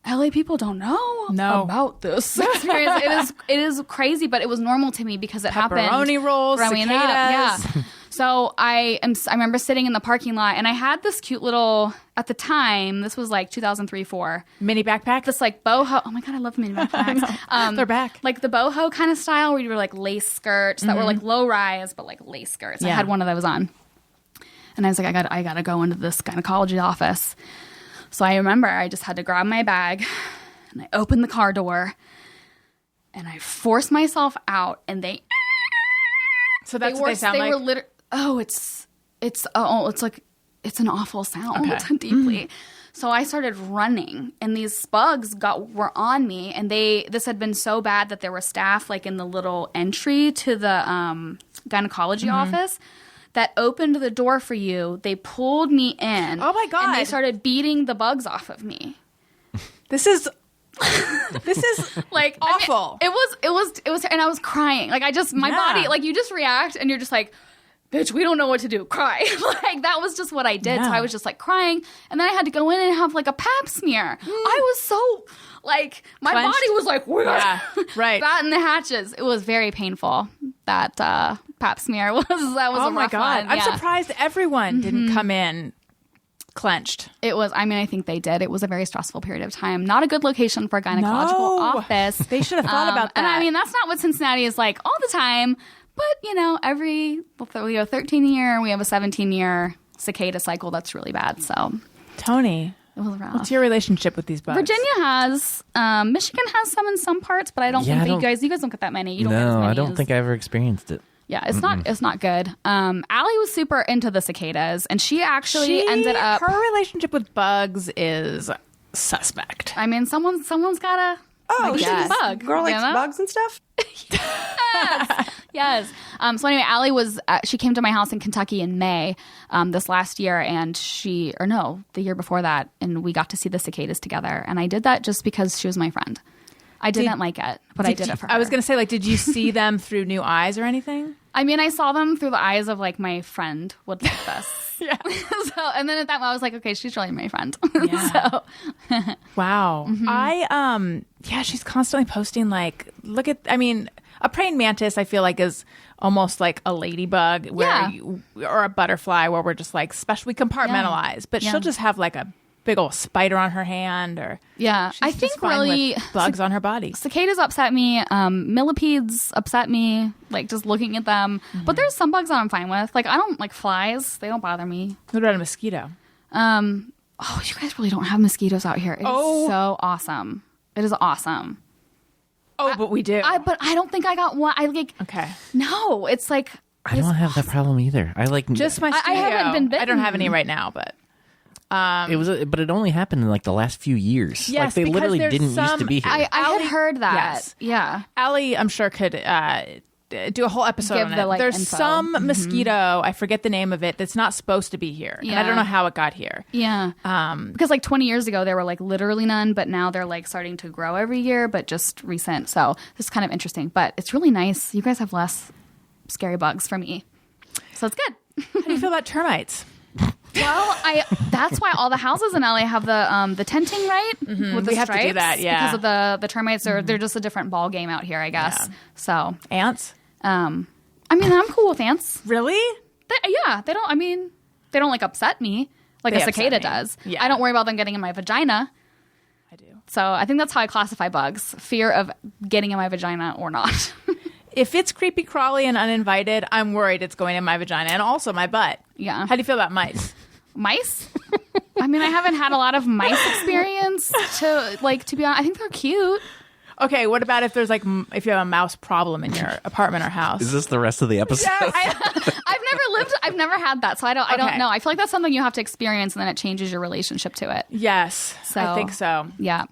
LA people don't know about this experience. It is crazy, but it was normal to me because it happened. Pepperoni rolls, growing cicadas. up. Yeah. So I remember sitting in the parking lot, and I had this cute little, at the time, this was like 2003-04. Mini backpack? This like boho. Oh my God, I love mini backpacks. They're back. Like the boho kind of style where you were like lace skirts that were like low rise, but like lace skirts. I Yeah. had one of those on. And I was like, I got to go into this gynecology office. So I remember I just had to grab my bag and I opened the car door and I forced myself out, and So that's what they sound like? Were literally, it's an awful sound. Okay. Deeply. So I started running, and these bugs were on me, and this had been so bad that there were staff like in the little entry to the gynecology office that opened the door for you. They pulled me in. Oh my God. And they started beating the bugs off of me. This is Like awful. I mean, it was, and I was crying. Like my body, like you just react, and you're just like, bitch, we don't know what to do. Cry. Like that was just what I did. Yeah. So I was just like crying, and then I had to go in and have like a pap smear. I was so like my Clenched? body was like, Yeah, right. batting the hatches. It was very painful. That pap smear was a oh my rough God. one. I'm Yeah. surprised everyone didn't come in clenched. It was, I mean, I think they did. It was a very stressful period of time. Not a good location for a gynecological office. They should have thought about that. And I mean, that's not what Cincinnati is like all the time. But, you know, we have a 13-year, we have a 17-year cicada cycle that's really bad. So Tony, it was rough. what's your relationship with these bugs? Virginia has, Michigan has some in some parts, but I don't think that you guys don't get that many. You don't get as No, many I don't as- think I ever experienced it. Yeah, it's not good. Allie was super into the cicadas, and she actually ended up. Her relationship with bugs is suspect. I mean, someone's gotta. Oh, like, she's eat a bug. girl likes you know? bugs and stuff. Yes. So anyway, Allie was. She came to my house in Kentucky in May this last year, and the year before that, and we got to see the cicadas together. And I did that just because she was my friend. I didn't like it, but I did it for her. I was going to say, like, did you see them through new eyes or anything? I mean, I saw them through the eyes of like my friend would like this. Yeah. So, and then at that point, I was like, okay, she's really my friend. Yeah. So, Wow. She's constantly posting like, a praying mantis I feel like is almost like a ladybug or a butterfly where we're just like we compartmentalize, but she'll just have like a big old spider on her hand or yeah, she's I just think fine really with bugs on her body. cicadas upset me. Millipedes upset me, like just looking at them. But there's some bugs that I'm fine with. Like I don't like flies; they don't bother me. What about a mosquito? You guys really don't have mosquitoes out here. It is so awesome. It is awesome. Oh, but we do. But I don't think I got one. Okay. No, it's like I don't have that problem either. I like Just my studio. I haven't been bitten. I don't have any right now, but but it only happened in like the last few years. Yes, like they because literally there's didn't used some- to be here. I Allie- had heard that. Yes. Yeah. Allie, I'm sure could do a whole episode Give on the, it. like, There's info. some mosquito, I forget the name of it, that's not supposed to be here. And I Yeah. don't know how it got here. Yeah. Because like 20 years ago, there were like literally none, but now they're like starting to grow every year, but just recent. So this is kind of interesting, but it's really nice. You guys have less scary bugs for me. So it's good. How do you feel about termites? Well, that's why all the houses in LA have the tenting, right? With the We have to do stripes, that, yeah. Because of the termites they're just a different ball game out here, I guess. Yeah. So, Ants? I mean, I'm cool with ants. Really? They don't like upset me like They a upset cicada me. does. Yeah. I don't worry about them getting in my vagina. I do. So I think that's how I classify bugs: fear of getting in my vagina or not. If it's creepy crawly and uninvited, I'm worried it's going in my vagina and also my butt. Yeah. How do you feel about mice? Mice? I mean, I haven't had a lot of mice experience to be honest. I think they're cute. Okay, what about if there's if you have a mouse problem in your apartment or house? Is this the rest of the episode? I've never had that, so I don't Okay. know. I feel like that's something you have to experience, and then it changes your relationship to it. Yes, So I think so. Yeah.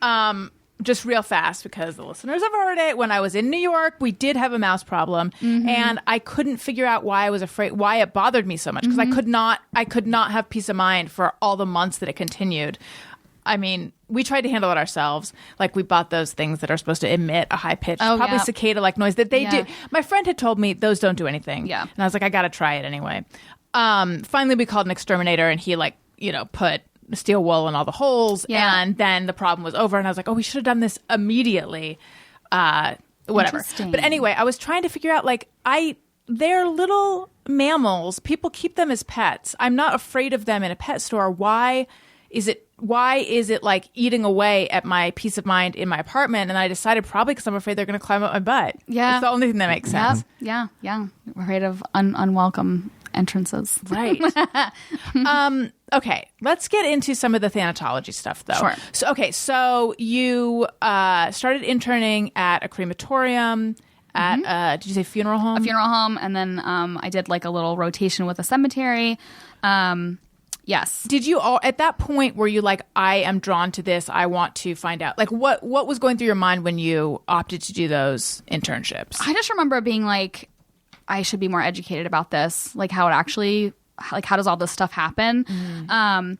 Just real fast because the listeners have heard it. When I was in New York, we did have a mouse problem, and I couldn't figure out why I was afraid, why it bothered me so much because I could not have peace of mind for all the months that it continued. I mean, we tried to handle it ourselves. Like we bought those things that are supposed to emit a high pitched, probably cicada-like noise that they do. My friend had told me those don't do anything. Yeah. And I was like, I got to try it anyway. Finally, we called an exterminator and he put steel wool in all the holes. Yeah. And then the problem was over. And I was like, oh, we should have done this immediately. Whatever. But anyway, I was trying to figure out they're little mammals. People keep them as pets. I'm not afraid of them in a pet store. Why is it like eating away at my peace of mind in my apartment? And I decided probably because I'm afraid they're going to climb up my butt. Yeah. It's the only thing that makes sense. Yeah. We're afraid of unwelcome entrances. Right. Okay. Let's get into some of the thanatology stuff, though. Sure. So you started interning at a crematorium. At did you say funeral home? A funeral home, and then I did like a little rotation with a cemetery. Yes. Did you all at that point were you like, I am drawn to this, I want to find out? Like what was going through your mind when you opted to do those internships? I just remember being like, I should be more educated about this, like how it actually, like how does all this stuff happen? But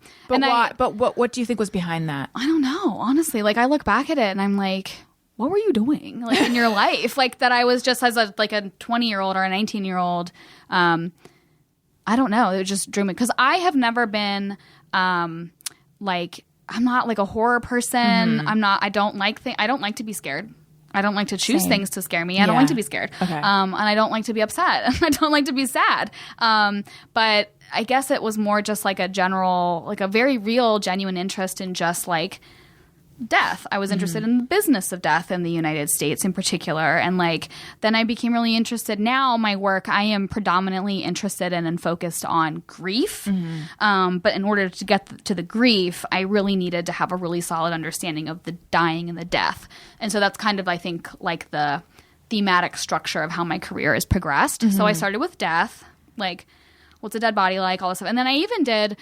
what do you think was behind that? I don't know, honestly. Like I look back at it and I'm like, what were you doing like in your life? Like that I was just as a 20-year-old or a 19-year-old. I don't know. It just drew me because I have never been I'm not like a horror person. I don't like to be scared. I don't like to choose things to scare me. I don't like to be scared. Okay. And I don't like to be upset. I don't like to be sad. But I guess it was more just like a general, like a very real, genuine interest in just like death. I was interested in the business of death in the United States in particular. And then I became really interested. Now my work, I am predominantly interested in and focused on grief. But in order to get to the grief, I really needed to have a really solid understanding of the dying and the death. And so that's kind of, I think, like the thematic structure of how my career has progressed. So I started with death, like what's a dead body like, all this stuff. And then I did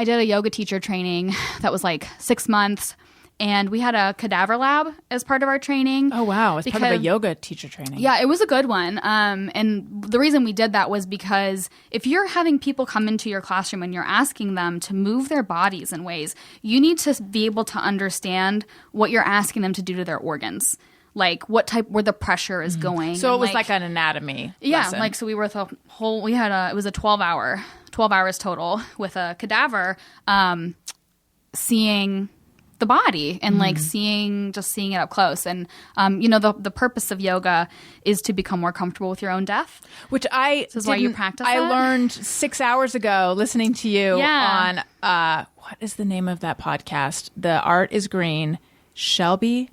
a yoga teacher training that was like 6 months. And we had a cadaver lab as part of our training. Oh, wow. As part of a yoga teacher training. Yeah, it was a good one. And the reason we did that was because if you're having people come into your classroom and you're asking them to move their bodies in ways, you need to be able to understand what you're asking them to do to their organs. Like where the pressure is going. So it was like an anatomy lesson. Yeah, so we were the whole, it was a 12 hours total with a cadaver, seeing the body and seeing it up close. And the purpose of yoga is to become more comfortable with your own death, which this is why you practice I that? learned 6 hours ago listening to you on what is the name of that podcast? The Art is Green. Shelby.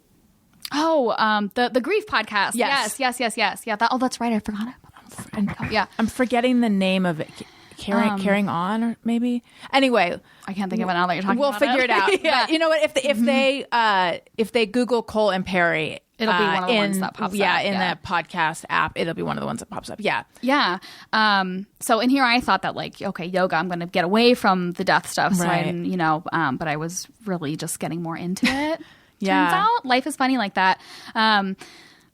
The grief podcast. Yes. Yeah. That's right. I forgot it. I'm forgetting the name of it. Carrying on, or maybe. Anyway, I can't think of it now that you're talking about it. We'll figure it out. Yeah. You know what? If they Google Cole Imperi, it'll be one of the ones that pops up. Yeah, in the podcast app, it'll be one of the ones that pops up. Yeah. Yeah. So in here, I thought that yoga, I'm going to get away from the death stuff. So right. But I was really just getting more into it. Yeah. Turns out life is funny like that.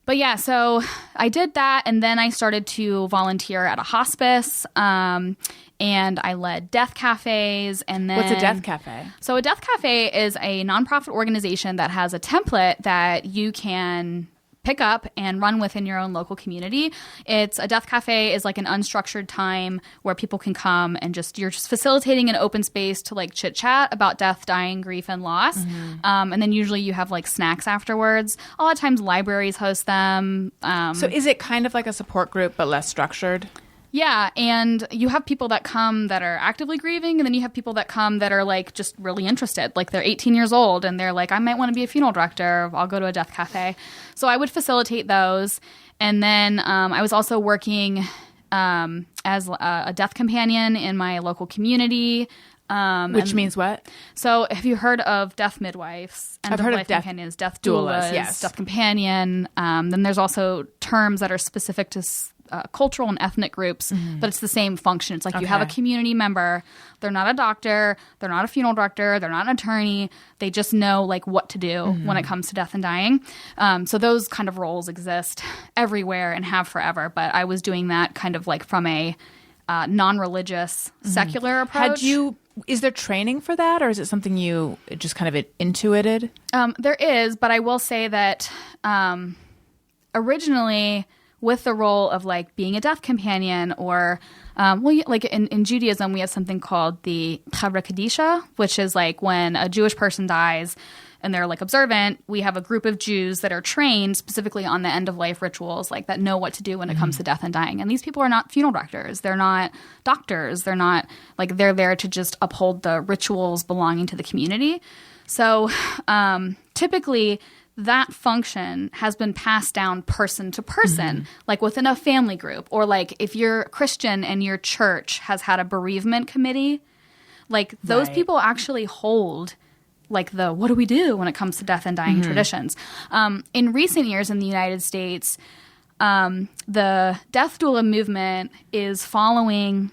But yeah, so I did that, and then I started to volunteer at a hospice, and I led death cafes. And then what's a death cafe? So a death cafe is a nonprofit organization that has a template that you can pick up and run within your own local community. A death cafe is like an unstructured time where people can come and you're just facilitating an open space to chit chat about death, dying, grief, and loss. And then usually you have snacks afterwards. A lot of times libraries host them. So is it kind of like a support group but less structured? Yeah, and you have people that come that are actively grieving, and then you have people that come that are just really interested. They're 18 years old, and they're like, I might want to be a funeral director. I'll go to a death cafe. So I would facilitate those. And then I was also working as a death companion in my local community. Which means what? So have you heard of death midwives? I've heard of death companions, death doulas, yes. Death companion. Then there's also terms that are specific to cultural and ethnic groups, but it's the same function. It's you have a community member. They're not a doctor. They're not a funeral director. They're not an attorney. They just know what to do when it comes to death and dying. So those kind of roles exist everywhere and have forever. But I was doing that kind of from a non-religious, secular approach. Is there training for that, or is it something you just kind of intuited? There is, but I will say that originally with the role of like being a death companion or like in Judaism, we have something called the Chavra Kadisha, which is like when a Jewish person dies and they're like observant, we have a group of Jews that are trained specifically on the end of life rituals, like that know what to do when it comes to death and dying. And these people are not funeral directors. They're not doctors. They're not like, they're there to just uphold the rituals belonging to the community. So typically that function has been passed down person to person, like within a family group, or like if you're Christian and your church has had a bereavement committee, like those people actually hold like the what do we do when it comes to death and dying traditions. In recent years in the United States, the death doula movement is following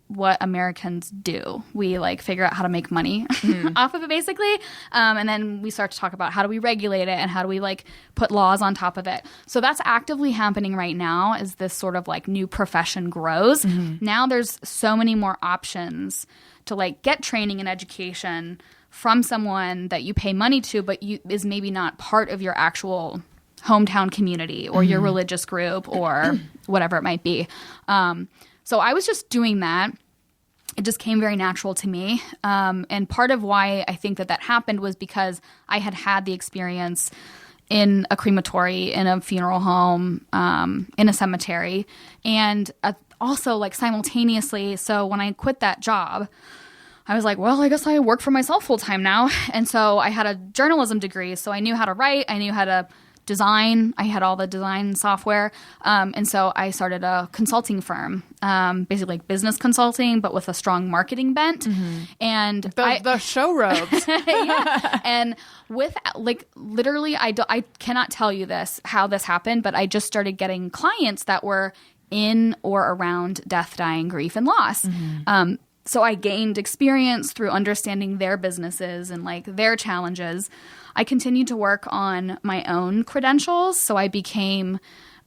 what Americans do. We like figure out how to make money off of it basically. And then we start to talk about how do we regulate it and how do we like put laws on top of it. So that's actively happening right now as this sort of like new profession grows. Now there's so many more options to like get training and education from someone that you pay money to, but is maybe not part of your actual hometown community or your religious group or whatever it might be. So I was just doing that. It just came very natural to me. And part of why I think that happened was because I had had the experience in a crematory, in a funeral home, in a cemetery, and also like simultaneously. So when I quit that job, I was like, well, I guess I work for myself full time now. And so I had a journalism degree, so I knew how to write. I knew how to design. I had all the design software. And so I started a consulting firm, basically like business consulting, but with a strong marketing bent. And the show robes. Yeah. And with like literally, I cannot tell you how this happened, but I just started getting clients that were in or around death, dying, grief, and loss. So I gained experience through understanding their businesses and like their challenges. I continued to work on my own credentials. So I became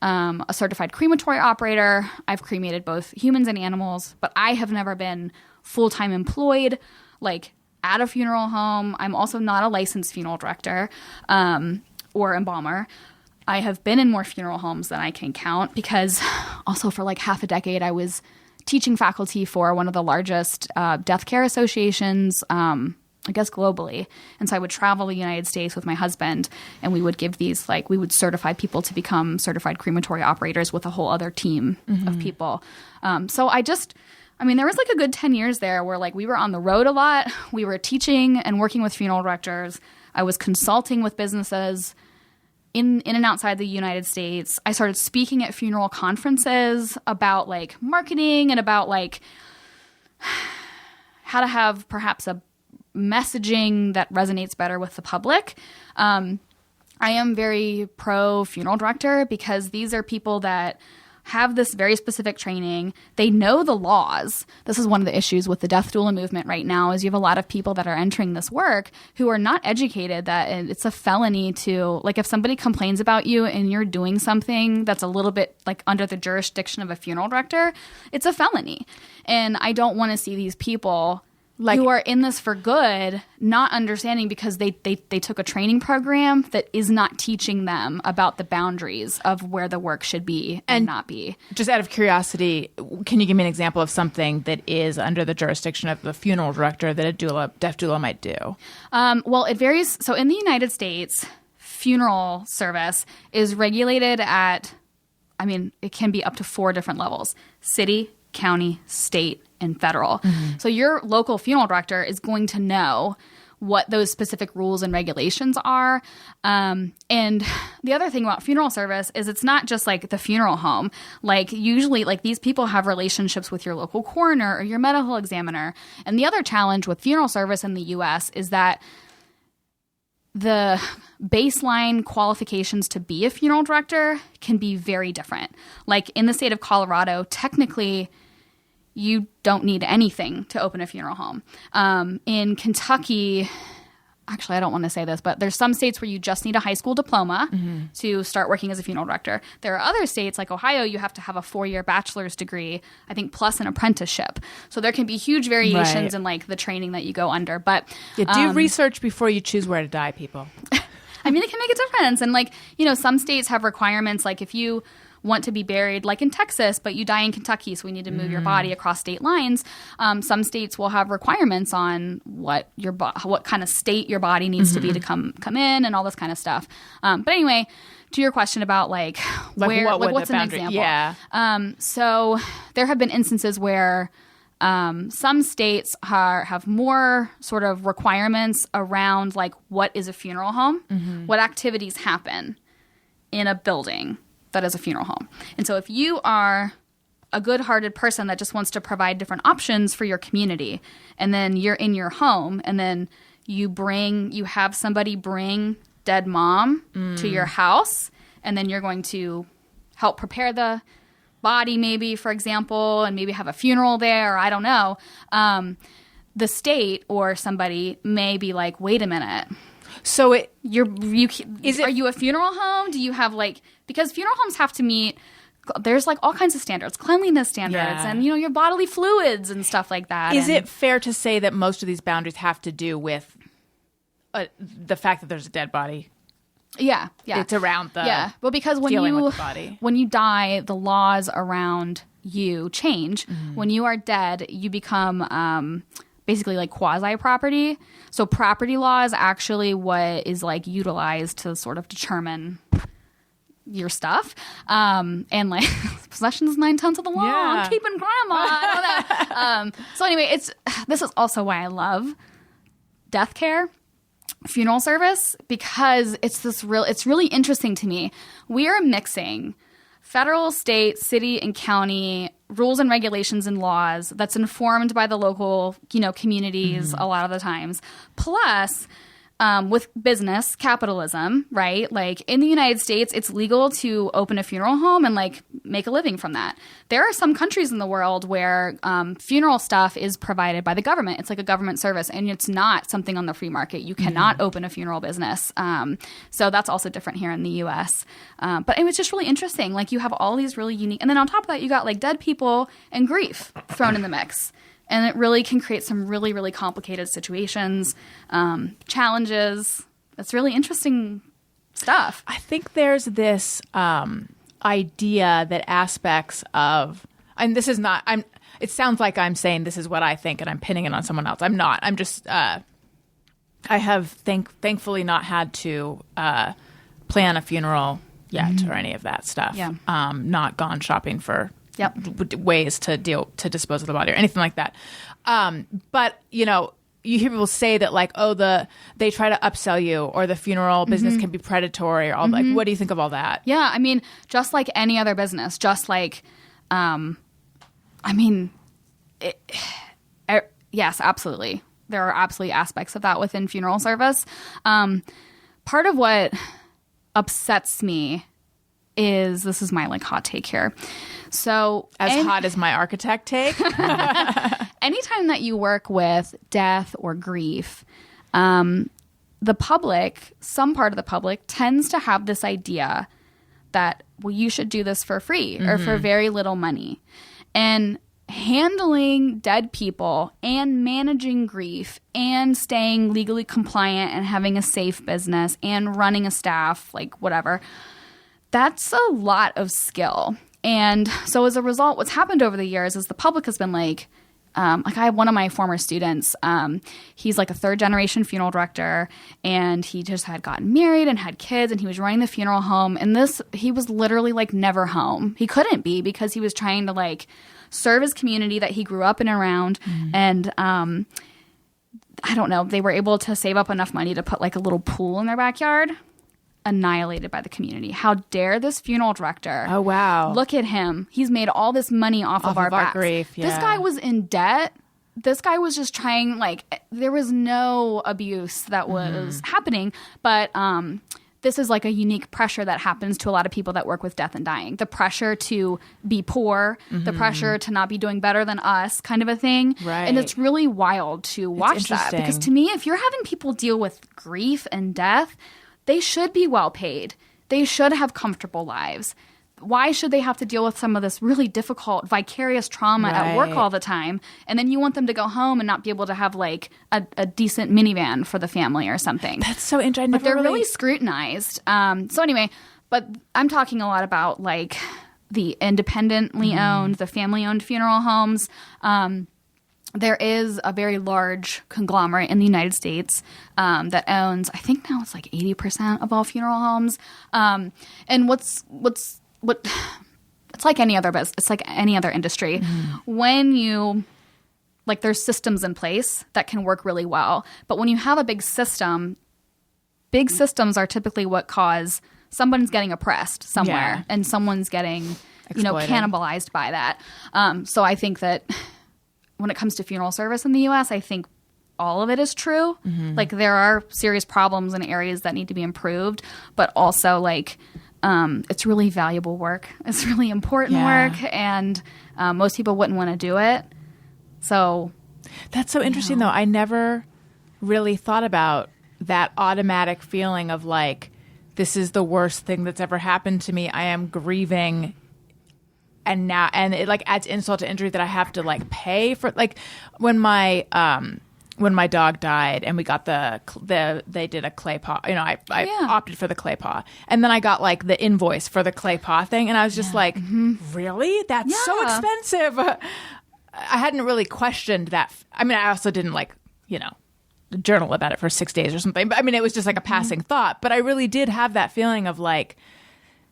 a certified crematory operator. I've cremated both humans and animals, but I have never been full-time employed like at a funeral home. I'm also not a licensed funeral director or embalmer. I have been in more funeral homes than I can count because also for like half a decade I was teaching faculty for one of the largest deathcare associations, I guess globally. And so I would travel the United States with my husband, and we would give these, like, we would certify people to become certified crematory operators with a whole other team of people. So there was like a good 10 years there where like we were on the road a lot. We were teaching and working with funeral directors. I was consulting with businesses in and outside the United States. I started speaking at funeral conferences about like marketing and about like how to have perhaps a messaging that resonates better with the public. I am very pro funeral director because these are people that have this very specific training. They know the laws. This is one of the issues with the death doula movement right now is you have a lot of people that are entering this work who are not educated that it's a felony to, like, if somebody complains about you and you're doing something that's a little bit like under the jurisdiction of a funeral director, it's a felony. And I don't want to see these people like who are in this for good, not understanding because they took a training program that is not teaching them about the boundaries of where the work should be and not be. Just out of curiosity, can you give me an example of something that is under the jurisdiction of the funeral director that a death doula might do? Well, it varies. So in the United States, funeral service is regulated at, it can be up to 4 different levels: city, county, state, and federal. So your local funeral director is going to know what those specific rules and regulations are. And the other thing about funeral service is it's not just like the funeral home. Like usually like these people have relationships with your local coroner or your medical examiner. And the other challenge with funeral service in the US is that the baseline qualifications to be a funeral director can be very different. Like in the state of Colorado, technically you don't need anything to open a funeral home. In Kentucky, actually, I don't want to say this, but there's some states where you just need a high school diploma to start working as a funeral director. There are other states like Ohio, you have to have a 4-year bachelor's degree, I think, plus an apprenticeship. So there can be huge variations in like the training that you go under. But do research before you choose where to die, people. I mean, it can make a difference. And like, some states have requirements. Like if you want to be buried like in Texas, but you die in Kentucky, so we need to move your body across state lines. Some states will have requirements on what kind of state your body needs to be to come in and all this kind of stuff. But anyway, to your question about like what's an example? Yeah. So there have been instances where some states have more sort of requirements around like what is a funeral home, what activities happen in a building that is a funeral home. And so if you are a good-hearted person that just wants to provide different options for your community, and then you're in your home, and then you have somebody bring dead mom to your house, and then you're going to help prepare the body maybe, for example, and maybe have a funeral there, or I don't know, the state or somebody may be like, wait a minute. So are you a funeral home? Do you have like, because funeral homes have to meet, there's like all kinds of standards, cleanliness standards, and your bodily fluids and stuff like that. Is it fair to say that most of these boundaries have to do with the fact that there's a dead body? Yeah. It's around the well, because with the body. When you die, the laws around you change. When you are dead, you become basically like quasi-property. So property law is actually what is like utilized to sort of determine your stuff. And like possession is 9/10 of the law. Yeah. I'm keeping grandma. I don't know. So anyway, this is also why I love deathcare, funeral service, because it's really interesting to me. We are mixing federal, state, city, and county rules and regulations and laws that's informed by the local, communities a lot of the times. Plus, with business capitalism, right? Like in the United States, it's legal to open a funeral home and like make a living from that. There are some countries in the world where funeral stuff is provided by the government. It's like a government service, and it's not something on the free market. You cannot open a funeral business. So that's also different here in the U.S. But it was just really interesting. Like you have all these really unique, and then on top of that, you got like dead people and grief thrown in the mix. And it really can create some really, really complicated situations, challenges. It's really interesting stuff. I think there's this idea that aspects of, and this is not, it sounds like I'm saying this is what I think and I'm pinning it on someone else. I'm not. I'm just, I have thankfully not had to plan a funeral yet or any of that stuff. Yeah. Not gone shopping for ways to dispose of the body or anything like that. But you hear people say that like, they try to upsell you, or the funeral business can be predatory, or all like, what do you think of all that? Yeah, I mean, just like any other business, just like, yes, absolutely. There are absolutely aspects of that within funeral service. Part of what upsets me is, this is my like hot take here. So hot as my architect take. Anytime that you work with death or grief, the public, some part of the public tends to have this idea that, well, you should do this for free or for very little money. And handling dead people and managing grief and staying legally compliant and having a safe business and running a staff, like whatever, that's a lot of skill. And so as a result, what's happened over the years is the public has been like I have one of my former students, he's like a 3rd-generation funeral director, and he just had gotten married and had kids, and he was running the funeral home, and he was literally like never home. He couldn't be, because he was trying to like serve his community that he grew up in and around, and I don't know, they were able to save up enough money to put like a little pool in their backyard. Annihilated by the community. How dare this funeral director? Oh, wow. Look at him. He's made all this money off of our backs. Grief. Yeah. This guy was in debt. This guy was just trying, like, there was no abuse that was happening, but this is like a unique pressure that happens to a lot of people that work with death and dying. The pressure to be poor, the pressure to not be doing better than us, kind of a thing. Right. And it's really wild to watch that. Because to me, if you're having people deal with grief and death, they should be well paid. They should have comfortable lives. Why should they have to deal with some of this really difficult vicarious trauma at work all the time? And then you want them to go home and not be able to have like a decent minivan for the family or something. That's so interesting. But they're really scrutinized. So anyway, but I'm talking a lot about like the independently owned, the family-owned funeral homes. There is a very large conglomerate in the United States that owns, I think now it's like 80% of all funeral homes. And it's like any other business. It's like any other industry. When you like, there's systems in place that can work really well, but when you have a big systems are typically what cause someone's getting oppressed somewhere and someone's getting exploited, cannibalized by that. So I think that when it comes to funeral service in the U.S., I think all of it is true. Like, there are serious problems in areas that need to be improved, but also like. It's really valuable work. It's really important work, and most people wouldn't want to do it. So that's so interesting, though. I never really thought about that automatic feeling of like, this is the worst thing that's ever happened to me. I am grieving, and it like adds insult to injury that I have to like pay for. Like when my dog died and we got they did a clay paw, I opted for the clay paw, and then I got like the invoice for the clay paw thing, and I was just like, really? That's so expensive. I hadn't really questioned that. I mean, I also didn't like, journal about it for 6 days or something, but I mean, it was just like a passing thought, but I really did have that feeling of like,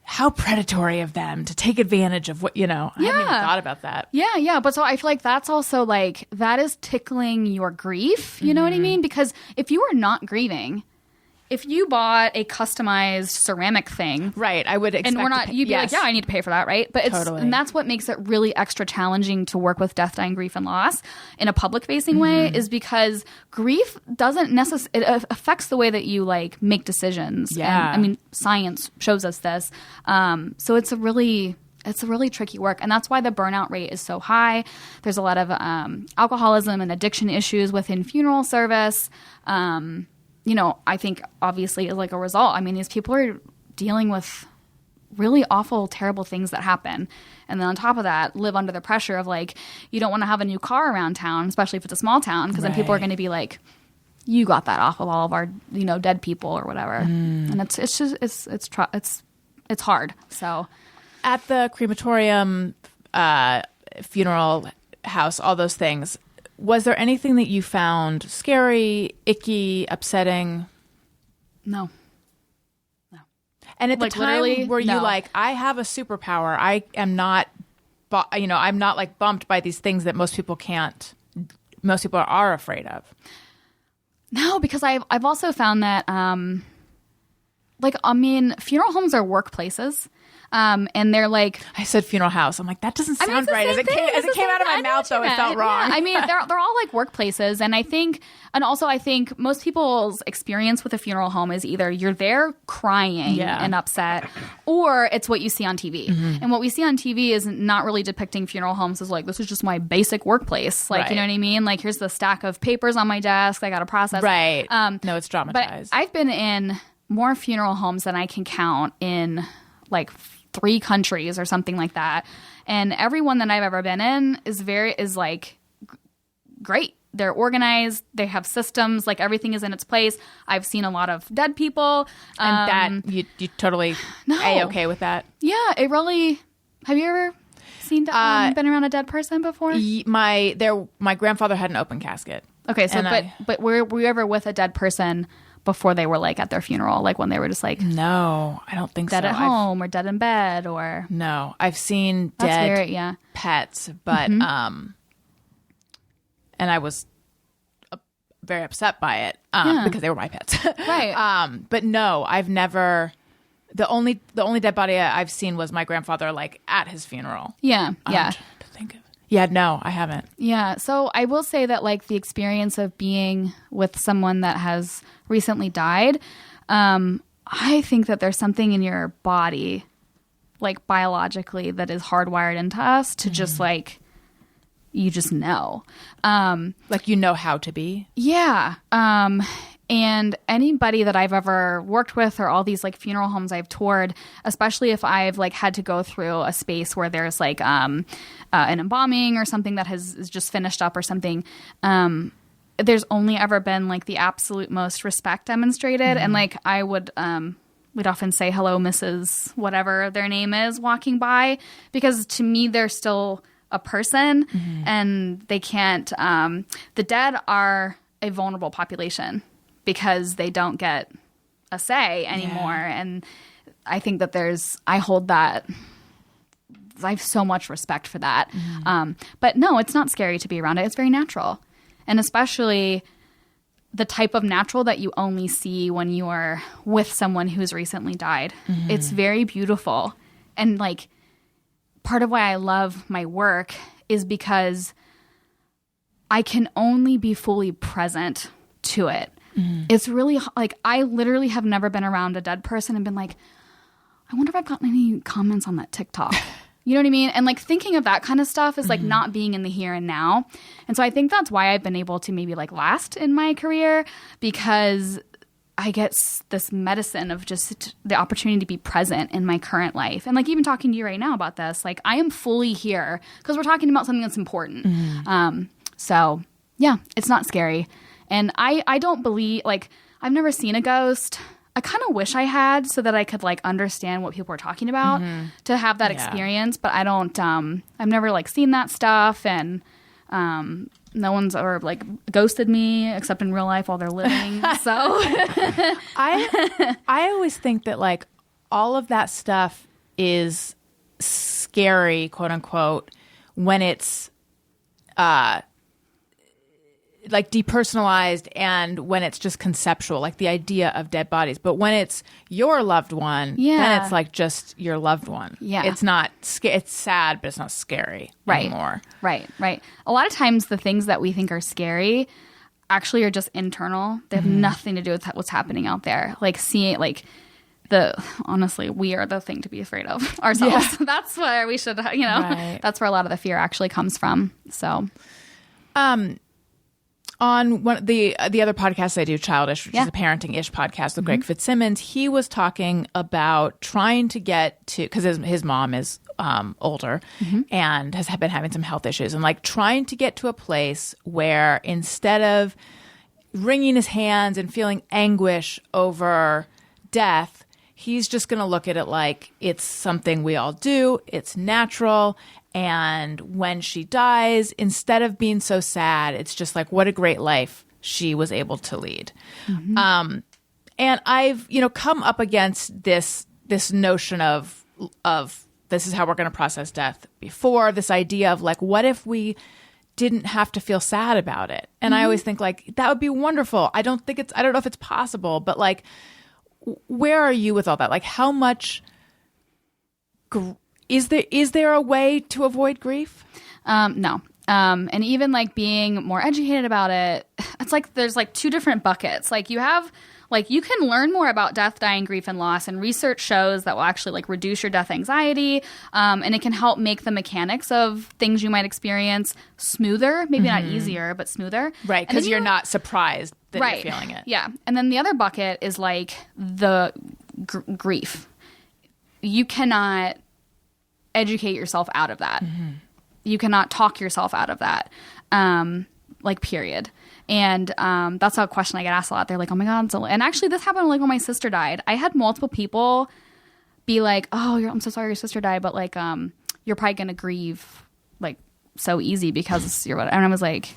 how predatory of them to take advantage of what, I hadn't even thought about that. Yeah. But so I feel like that's also like, that is tickling your grief. You know what I mean? Because if you are not grieving, if you bought a customized ceramic thing. Right. I would expect. And you'd be like, I need to pay for that. Right. But and that's what makes it really extra challenging to work with death, dying, grief, and loss in a public facing way, is because grief doesn't necessarily, it affects the way that you like make decisions. Yeah. And I mean, science shows us this. So it's a really tricky work. And that's why the burnout rate is so high. There's a lot of alcoholism and addiction issues within funeral service. I think obviously like a result, I mean, these people are dealing with really awful, terrible things that happen. And then on top of that, live under the pressure of like, you don't want to have a new car around town, especially if it's a small town, because then people are going to be like, you got that off of all of our, dead people or whatever. And it's hard. So at the crematorium, funeral house, all those things, was there anything that you found scary, icky, upsetting? No. And at the time, were you like, I have a superpower. I am not, I'm not like bumped by these things that most people are afraid of. No, because I've also found that, funeral homes are workplaces. And they're like, I said funeral house. I'm like, that doesn't sound right. As it came out of my mouth, though, it felt wrong. Yeah. I mean, they're all like workplaces. And I think most people's experience with a funeral home is either you're there crying and upset, or it's what you see on TV. And what we see on TV is not really depicting funeral homes as like, this is just my basic workplace. Like, you know what I mean? Like, here's the stack of papers on my desk I got to process. Right. No, it's dramatized. But I've been in more funeral homes than I can count in like 3 countries or something like that, and everyone that I've ever been in is like great. They're organized. They have systems. Like, everything is in its place. I've seen a lot of dead people, and that you totally A-okay with that. Yeah, it really. Have you ever been around a dead person before? My grandfather had an open casket. Okay, so but were you ever with a dead person before they were like at their funeral, like when they were just like, no, I don't think dead so. Dead at home or dead in bed or no. I've seen dead pets, but and I was very upset by it because they were my pets, right? But no, I've never. The only dead body I've seen was my grandfather, like at his funeral. Yeah. I'm trying to think of. Yeah, no, I haven't. Yeah, so I will say that like the experience of being with someone that has recently died, I I think that there's something in your body, like biologically, that is hardwired into us to just like, you just know. Like you know how to be? Yeah. And anybody that I've ever worked with or all these like funeral homes I've toured, especially if I've like had to go through a space where there's like an embalming or something that is just finished up or something, there's only ever been like the absolute most respect demonstrated. And like I would we'd often say, hello, Mrs. whatever their name is, walking by, because to me they're still a person and they can't the dead are a vulnerable population because they don't get a say anymore. And I think that I have so much respect for that. But no, it's not scary to be around it. It's very natural. And especially the type of natural that you only see when you are with someone who's recently died. It's very beautiful. And like part of why I love my work is because I can only be fully present to it. It's really like I literally have never been around a dead person and been like, I wonder if I've gotten any comments on that TikTok. You know what I mean? And like thinking of that kind of stuff is like not being in the here and now. And so I think that's why I've been able to maybe like last in my career, because I get this medicine of just the opportunity to be present in my current life. And like even talking to you right now about this, like I am fully here because we're talking about something that's important. So yeah, it's not scary. And I don't believe, like I've never seen a ghost. I kind of wish I had so that I could like understand what people are talking about to have that experience. But I don't, I've never like seen that stuff, and no one's ever like ghosted me except in real life while they're living. So I always think that like all of that stuff is scary, quote unquote, when it's like depersonalized and when it's just conceptual, like the idea of dead bodies. But when it's your loved one, then it's like just your loved one. Yeah. It's not, it's sad, but it's not scary anymore. Right. A lot of times the things that we think are scary actually are just internal. They have nothing to do with what's happening out there. Like seeing, like honestly, we are the thing to be afraid of ourselves. Yeah. That's where we should, that's where a lot of the fear actually comes from. So, on one the other podcasts I do, Childish, which is a parenting-ish podcast with Greg Fitzsimmons, he was talking about trying to get to, because his mom is older and has been having some health issues, and like trying to get to a place where instead of wringing his hands and feeling anguish over death, he's just going to look at it like it's something we all do, it's natural. And when she dies, instead of being so sad, it's just like, what a great life she was able to lead. And I've, come up against this notion of this is how we're going to process death before, this idea of like, what if we didn't have to feel sad about it? And I always think like, that would be wonderful. I don't know if it's possible, but like, where are you with all that? Like, how much is there a way to avoid grief? No. And even like being more educated about it, it's like there's like two different buckets. Like you have, like you can learn more about death, dying, grief, and loss, and research shows that will actually like reduce your death anxiety, and it can help make the mechanics of things you might experience smoother, maybe not easier, but smoother. Right, because you're not surprised that you're feeling it. Yeah. And then the other bucket is like the grief. You cannot educate yourself out of that. You cannot talk yourself out of that, like period. And that's a question I get asked a lot. They're like, oh my God. And actually this happened like when my sister died. I had multiple people be like, oh, I'm so sorry your sister died, but like you're probably going to grieve like so easy because you're whatever. And I was like,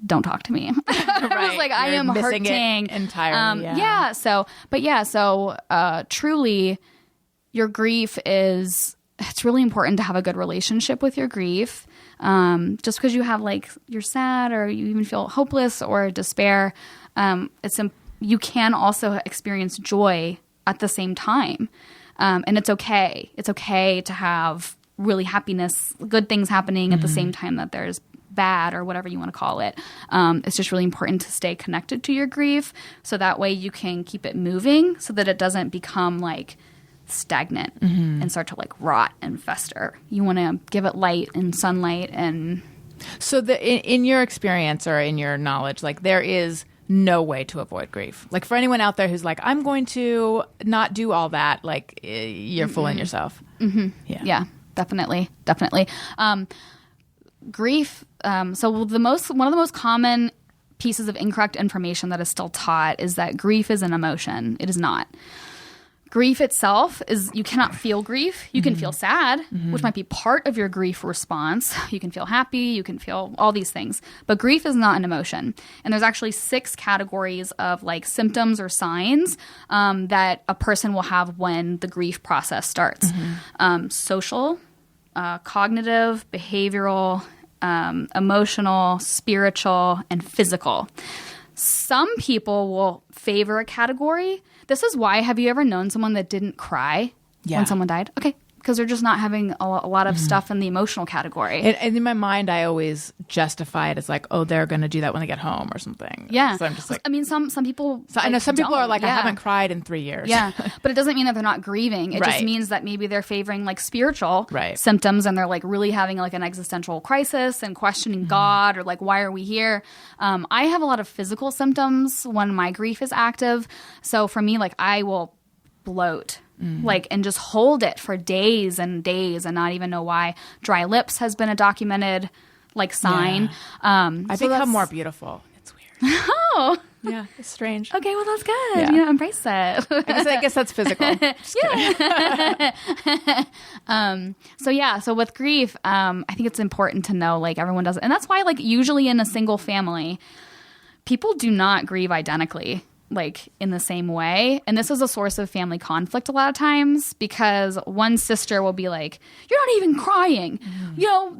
don't talk to me. I was like, I am hurting entirely. So truly, your grief it's really important to have a good relationship with your grief. Just because you have like, you're sad or you even feel hopeless or despair, you can also experience joy at the same time. And it's okay. It's okay to have really happiness, good things happening at the same time that there's bad or whatever you want to call it. It's just really important to stay connected to your grief, so that way you can keep it moving so that it doesn't become like stagnant and start to like rot and fester. You want to give it light and sunlight. And so in your experience or in your knowledge, like there is no way to avoid grief. Like for anyone out there who's like, I'm going to not do all that, like you're fooling yourself. Yeah, definitely. Grief. So one of the most common pieces of incorrect information that is still taught is that grief is an emotion. It is not. Grief itself is, you cannot feel grief. You can feel sad, which might be part of your grief response. You can feel happy. You can feel all these things. But grief is not an emotion. And there's actually 6 categories of like symptoms or signs that a person will have when the grief process starts. Social, cognitive, behavioral, emotional, spiritual, and physical. Some people will favor a category. This is why, have you ever known someone that didn't cry when someone died? Okay. Because they're just not having a lot of stuff in the emotional category. And in my mind, I always justify it as like, oh, they're going to do that when they get home or something. Yeah. So I'm just like, I mean, some people. So I know some people don't. are like, I haven't cried in 3 years. Yeah. But it doesn't mean that they're not grieving. It just means that maybe they're favoring like spiritual symptoms, and they're like really having like an existential crisis and questioning God, or like, why are we here? I have a lot of physical symptoms when my grief is active. So for me, like I will bloat. Like, and just hold it for days and days and not even know why. Dry lips has been a documented like sign. I become more beautiful. It's weird. Oh. Yeah, it's strange. Okay, well that's good. Yeah, embrace it. I guess that's physical. So with grief, I think it's important to know like everyone does it. And that's why like usually in a single family, people do not grieve identically. Like in the same way. And this is a source of family conflict a lot of times, because one sister will be like, you're not even crying. You know,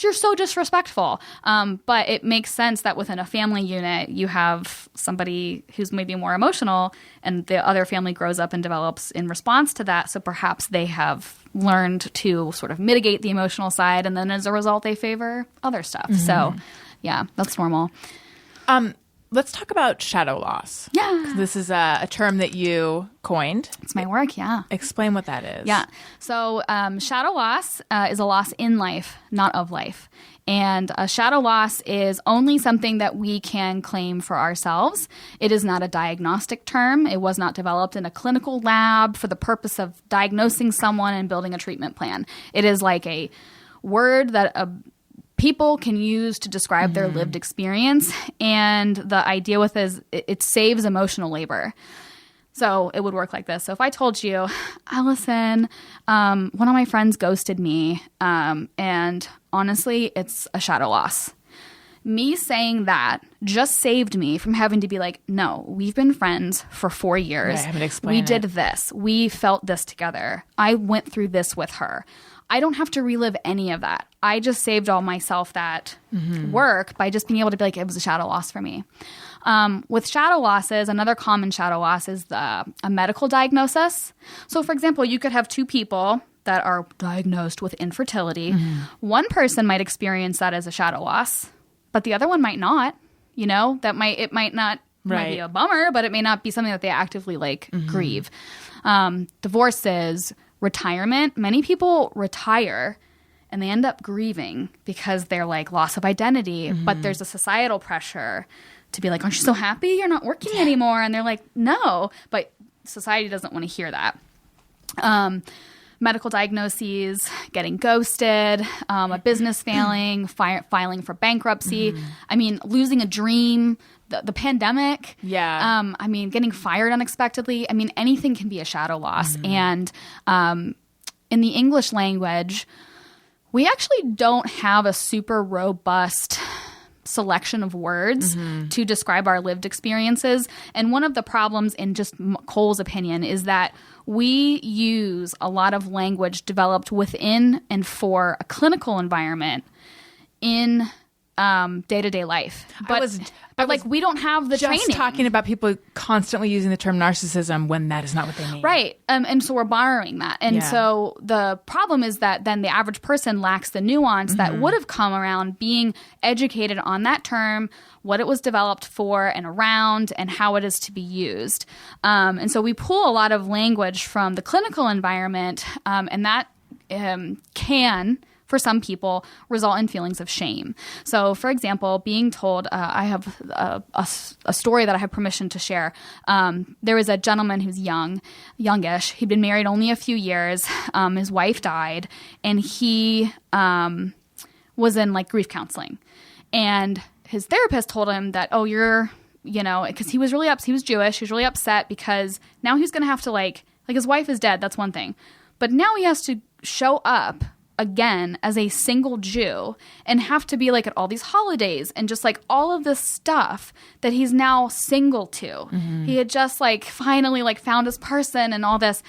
you're so disrespectful. But it makes sense that within a family unit, you have somebody who's maybe more emotional, and the other family grows up and develops in response to that. So perhaps they have learned to sort of mitigate the emotional side. And then as a result, they favor other stuff. So yeah, that's normal. Let's talk about shadow loss. Yeah. This is a term that you coined. It's my work, yeah. Explain what that is. Yeah. So shadow loss is a loss in life, not of life. And a shadow loss is only something that we can claim for ourselves. It is not a diagnostic term. It was not developed in a clinical lab for the purpose of diagnosing someone and building a treatment plan. It is like a word that people can use to describe their lived experience. And the idea with it is it saves emotional labor. So it would work like this. So if I told you, Allison, one of my friends ghosted me, and honestly, it's a shadow loss. Me saying that just saved me from having to be like, no, we've been friends for 4 years. I haven't explained We did this. We felt this together. I went through this with her. I don't have to relive any of that. I just saved all myself that work by just being able to be like, it was a shadow loss for me. With shadow losses, another common shadow loss is a medical diagnosis. So for example, you could have 2 people that are diagnosed with infertility. One person might experience that as a shadow loss, but the other one might not. You know, it might not might be a bummer, but it may not be something that they actively like grieve. Divorces, retirement. Many people retire and they end up grieving because they're like loss of identity, but there's a societal pressure to be like, aren't you so happy you're not working anymore? And they're like, no, but society doesn't want to hear that. Medical diagnoses, getting ghosted, a business failing, filing for bankruptcy. I mean, losing a dream, the pandemic. Yeah. I mean, getting fired unexpectedly. I mean, anything can be a shadow loss. And in the English language, we actually don't have a super robust selection of words to describe our lived experiences. And one of the problems, in just Cole's opinion, is that we use a lot of language developed within and for a clinical environment in day-to-day life. But like we don't have the just training. Talking about people constantly using the term narcissism when that is not what they mean. Right. And so we're borrowing that. And so the problem is that then the average person lacks the nuance that would have come around being educated on that term, what it was developed for and around, and how it is to be used. And so we pull a lot of language from the clinical environment, and that can, for some people, result in feelings of shame. So, for example, being told, I have a story that I have permission to share. There was a gentleman who's youngish. He'd been married only a few years. His wife died, and he was in like grief counseling. And his therapist told him that, oh, you're, because he was really upset. He was Jewish. He was really upset because now he's going to have to like his wife is dead. That's one thing. But now he has to show up again as a single Jew and have to be like at all these holidays and just like all of this stuff that he's now single to. Mm-hmm. He had just like finally like found his person and all this.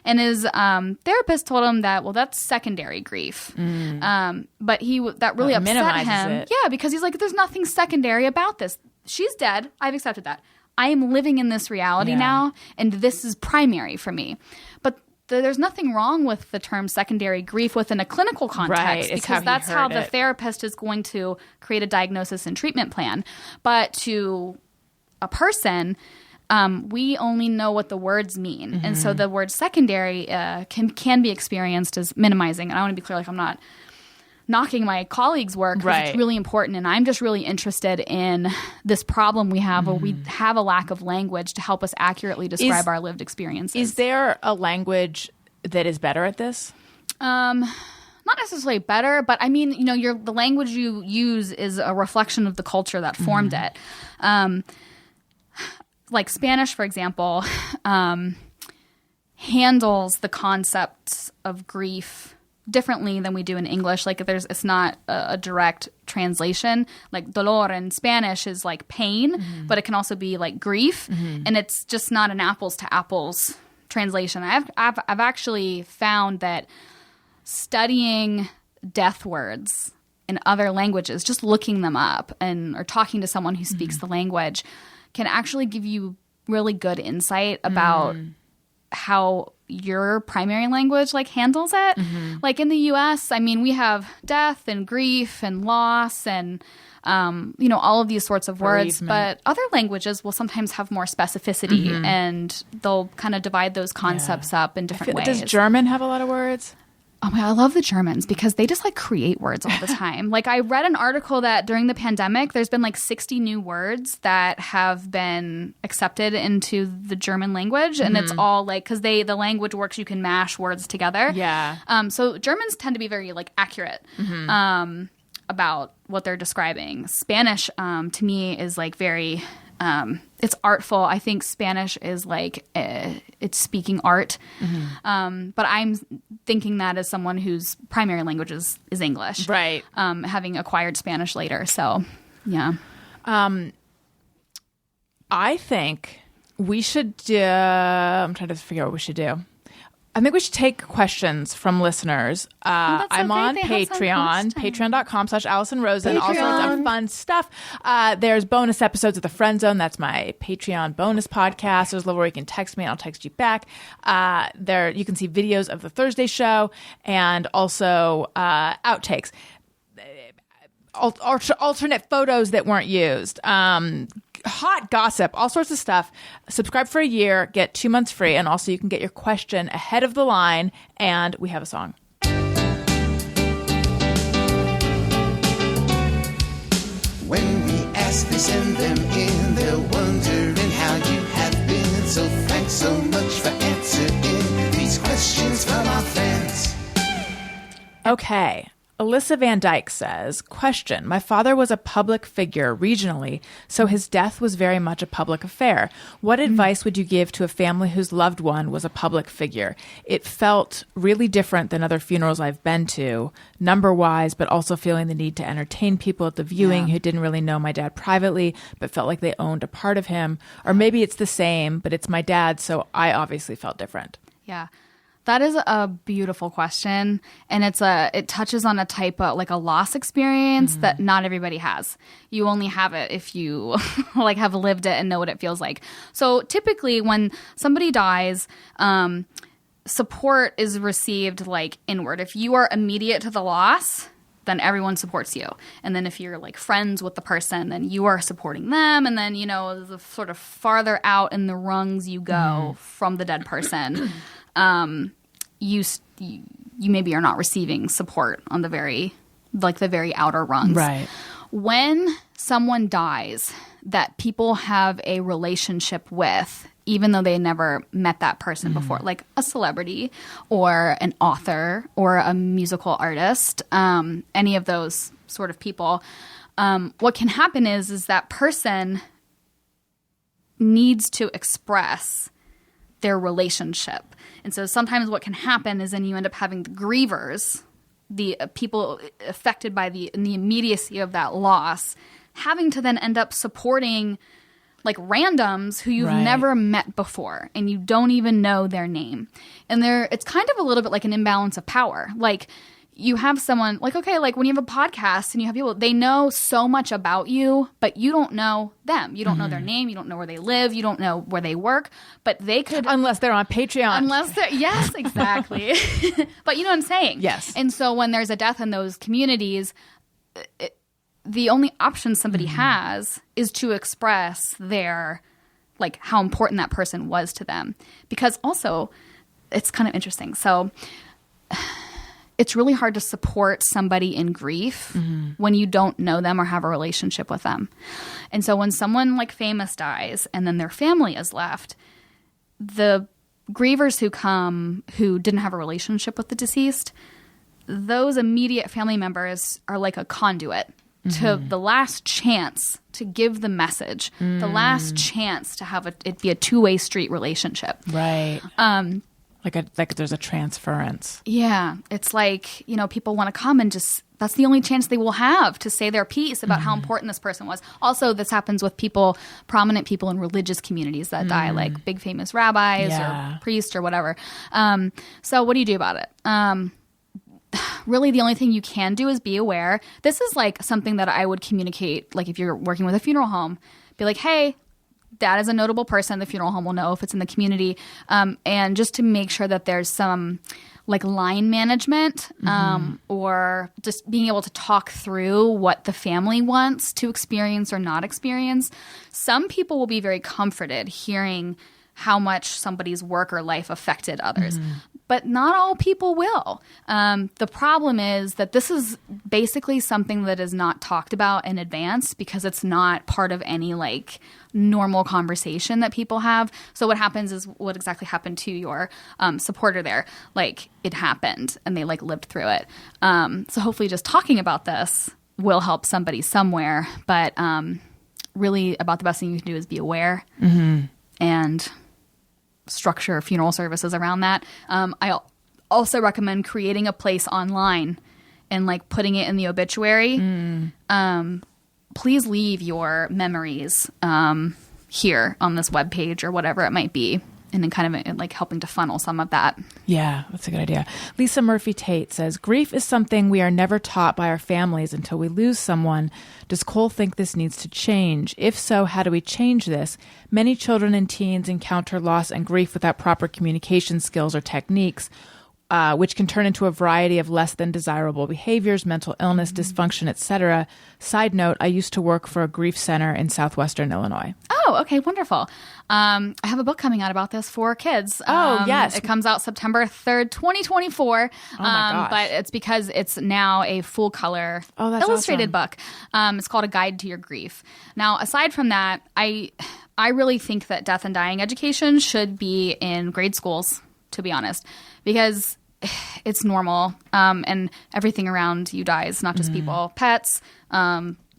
And his therapist told him that, well, that's secondary grief. But that really upset him. It. Yeah, because he's like, there's nothing secondary about this. She's dead. I've accepted that. I am living in this reality now, and this is primary for me. But there's nothing wrong with the term secondary grief within a clinical context, because that's how the therapist is going to create a diagnosis and treatment plan. But to a person, we only know what the words mean. Mm-hmm. And so the word secondary can be experienced as minimizing. And I want to be clear, like I'm not knocking my colleagues' work, because it's really important. And I'm just really interested in this problem we have where we have a lack of language to help us accurately describe our lived experiences. Is there a language that is better at this? Not necessarily better, but I mean, the language you use is a reflection of the culture that formed it. Like Spanish, for example, handles the concepts of grief differently than we do in English. Like it's not a direct translation. Like dolor in Spanish is like pain, but it can also be like grief, and it's just not an apples to apples translation. I've actually found that studying death words in other languages, just looking them up or talking to someone who speaks the language, can actually give you really good insight about how your primary language like handles it. Like in the US, I mean, we have death and grief and loss and all of these sorts of words, but other languages will sometimes have more specificity and they'll kind of divide those concepts up in different ways. Does German have a lot of words? Oh my God, I love the Germans because they just like create words all the time. Like I read an article that during the pandemic, there's been like 60 new words that have been accepted into the German language. And it's all like, because the language works, you can mash words together. Yeah. So Germans tend to be very like accurate about what they're describing. Spanish to me is like very... it's artful. I think Spanish is like it's speaking art, but I'm thinking that as someone whose primary language is English, right? Having acquired Spanish later, so yeah. I think we should. I'm trying to figure out what we should do. I think we should take questions from listeners. I'm on Patreon, patreon.com/AllisonRosen. All sorts of fun stuff. There's bonus episodes of The Friend Zone. That's my Patreon bonus podcast. There's a level where you can text me and I'll text you back. There you can see videos of the Thursday show and also outtakes. Alternate photos that weren't used. Hot gossip, all sorts of stuff. Subscribe for a year, get 2 months free, and also you can get your question ahead of the line, and we have a song. When we ask, they send them in. They're wondering how you have been. So thanks so much for answering these questions from our fans. Okay. Alyssa Van Dyke says, question, my father was a public figure regionally, so his death was very much a public affair. What advice would you give to a family whose loved one was a public figure? It felt really different than other funerals I've been to, number-wise, but also feeling the need to entertain people at the viewing who didn't really know my dad privately, but felt like they owned a part of him. Or maybe it's the same, but it's my dad, so I obviously felt different. Yeah. That is a beautiful question, and it touches on a type of like a loss experience that not everybody has. You only have it if you like have lived it and know what it feels like. So typically, when somebody dies, support is received like inward. If you are immediate to the loss, then everyone supports you. And then if you're like friends with the person, then you are supporting them. And then, the sort of farther out in the rungs you go from the dead person, you maybe are not receiving support on the very outer rungs. Right. When someone dies that people have a relationship with, even though they never met that person before, like a celebrity or an author or a musical artist, any of those sort of people, what can happen is that person needs to express their relationship. And so sometimes what can happen is then you end up having the grievers, the people affected by the immediacy of that loss, having to then end up supporting like randoms who you've never met before and you don't even know their name. And it's kind of a little bit like an imbalance of power. Like you have someone like, okay, like when you have a podcast and you have people, they know so much about you, but you don't know them. You don't know their name. You don't know where they live. You don't know where they work, but they could. Unless they're on Patreon. Yes, exactly. But you know what I'm saying? Yes. And so when there's a death in those communities, the only option somebody has is to express their, like, how important that person was to them. Because also, it's kind of interesting. So it's really hard to support somebody in grief when you don't know them or have a relationship with them. And so when someone like famous dies and then their family is left, the grievers who come who didn't have a relationship with the deceased, those immediate family members are like a conduit to the last chance to give the message, the last chance to have it be a two-way street relationship. Right. Like there's a transference. Yeah. It's like, people want to come and just, that's the only chance they will have to say their piece about how important this person was. Also, this happens with prominent people in religious communities that die, like big famous rabbis or priests or whatever. So what do you do about it? Really, the only thing you can do is be aware. This is like something that I would communicate, like if you're working with a funeral home, be like, hey, that is a notable person. The funeral home will know if it's in the community. And just to make sure that there's some like line management or just being able to talk through what the family wants to experience or not experience. Some people will be very comforted hearing how much somebody's work or life affected others. But not all people will. The problem is that this is basically something that is not talked about in advance because it's not part of any like normal conversation that people have. So what happens is what exactly happened to your supporter there. Like it happened and they like lived through it. So hopefully just talking about this will help somebody somewhere. But really about the best thing you can do is be aware and structure funeral services around that. I also recommend creating a place online and like putting it in the obituary. Please leave your memories here on this webpage or whatever it might be, and then kind of like helping to funnel some of that. Yeah, that's a good idea. Lisa Murphy Tate says, grief is something we are never taught by our families until we lose someone. Does Cole think this needs to change? If so, how do we change this? Many children and teens encounter loss and grief without proper communication skills or techniques, which can turn into a variety of less than desirable behaviors, mental illness, dysfunction, etc. Side note, I used to work for a grief center in southwestern Illinois. Oh, okay, wonderful. I have a book coming out about this for kids. Oh, yes. It comes out September 3rd, 2024. Oh, my gosh. But it's because it's now a full-color illustrated book. It's called A Guide to Your Grief. Now, aside from that, I really think that death and dying education should be in grade schools, to be honest, because it's normal and everything around you dies, not just people. Pets,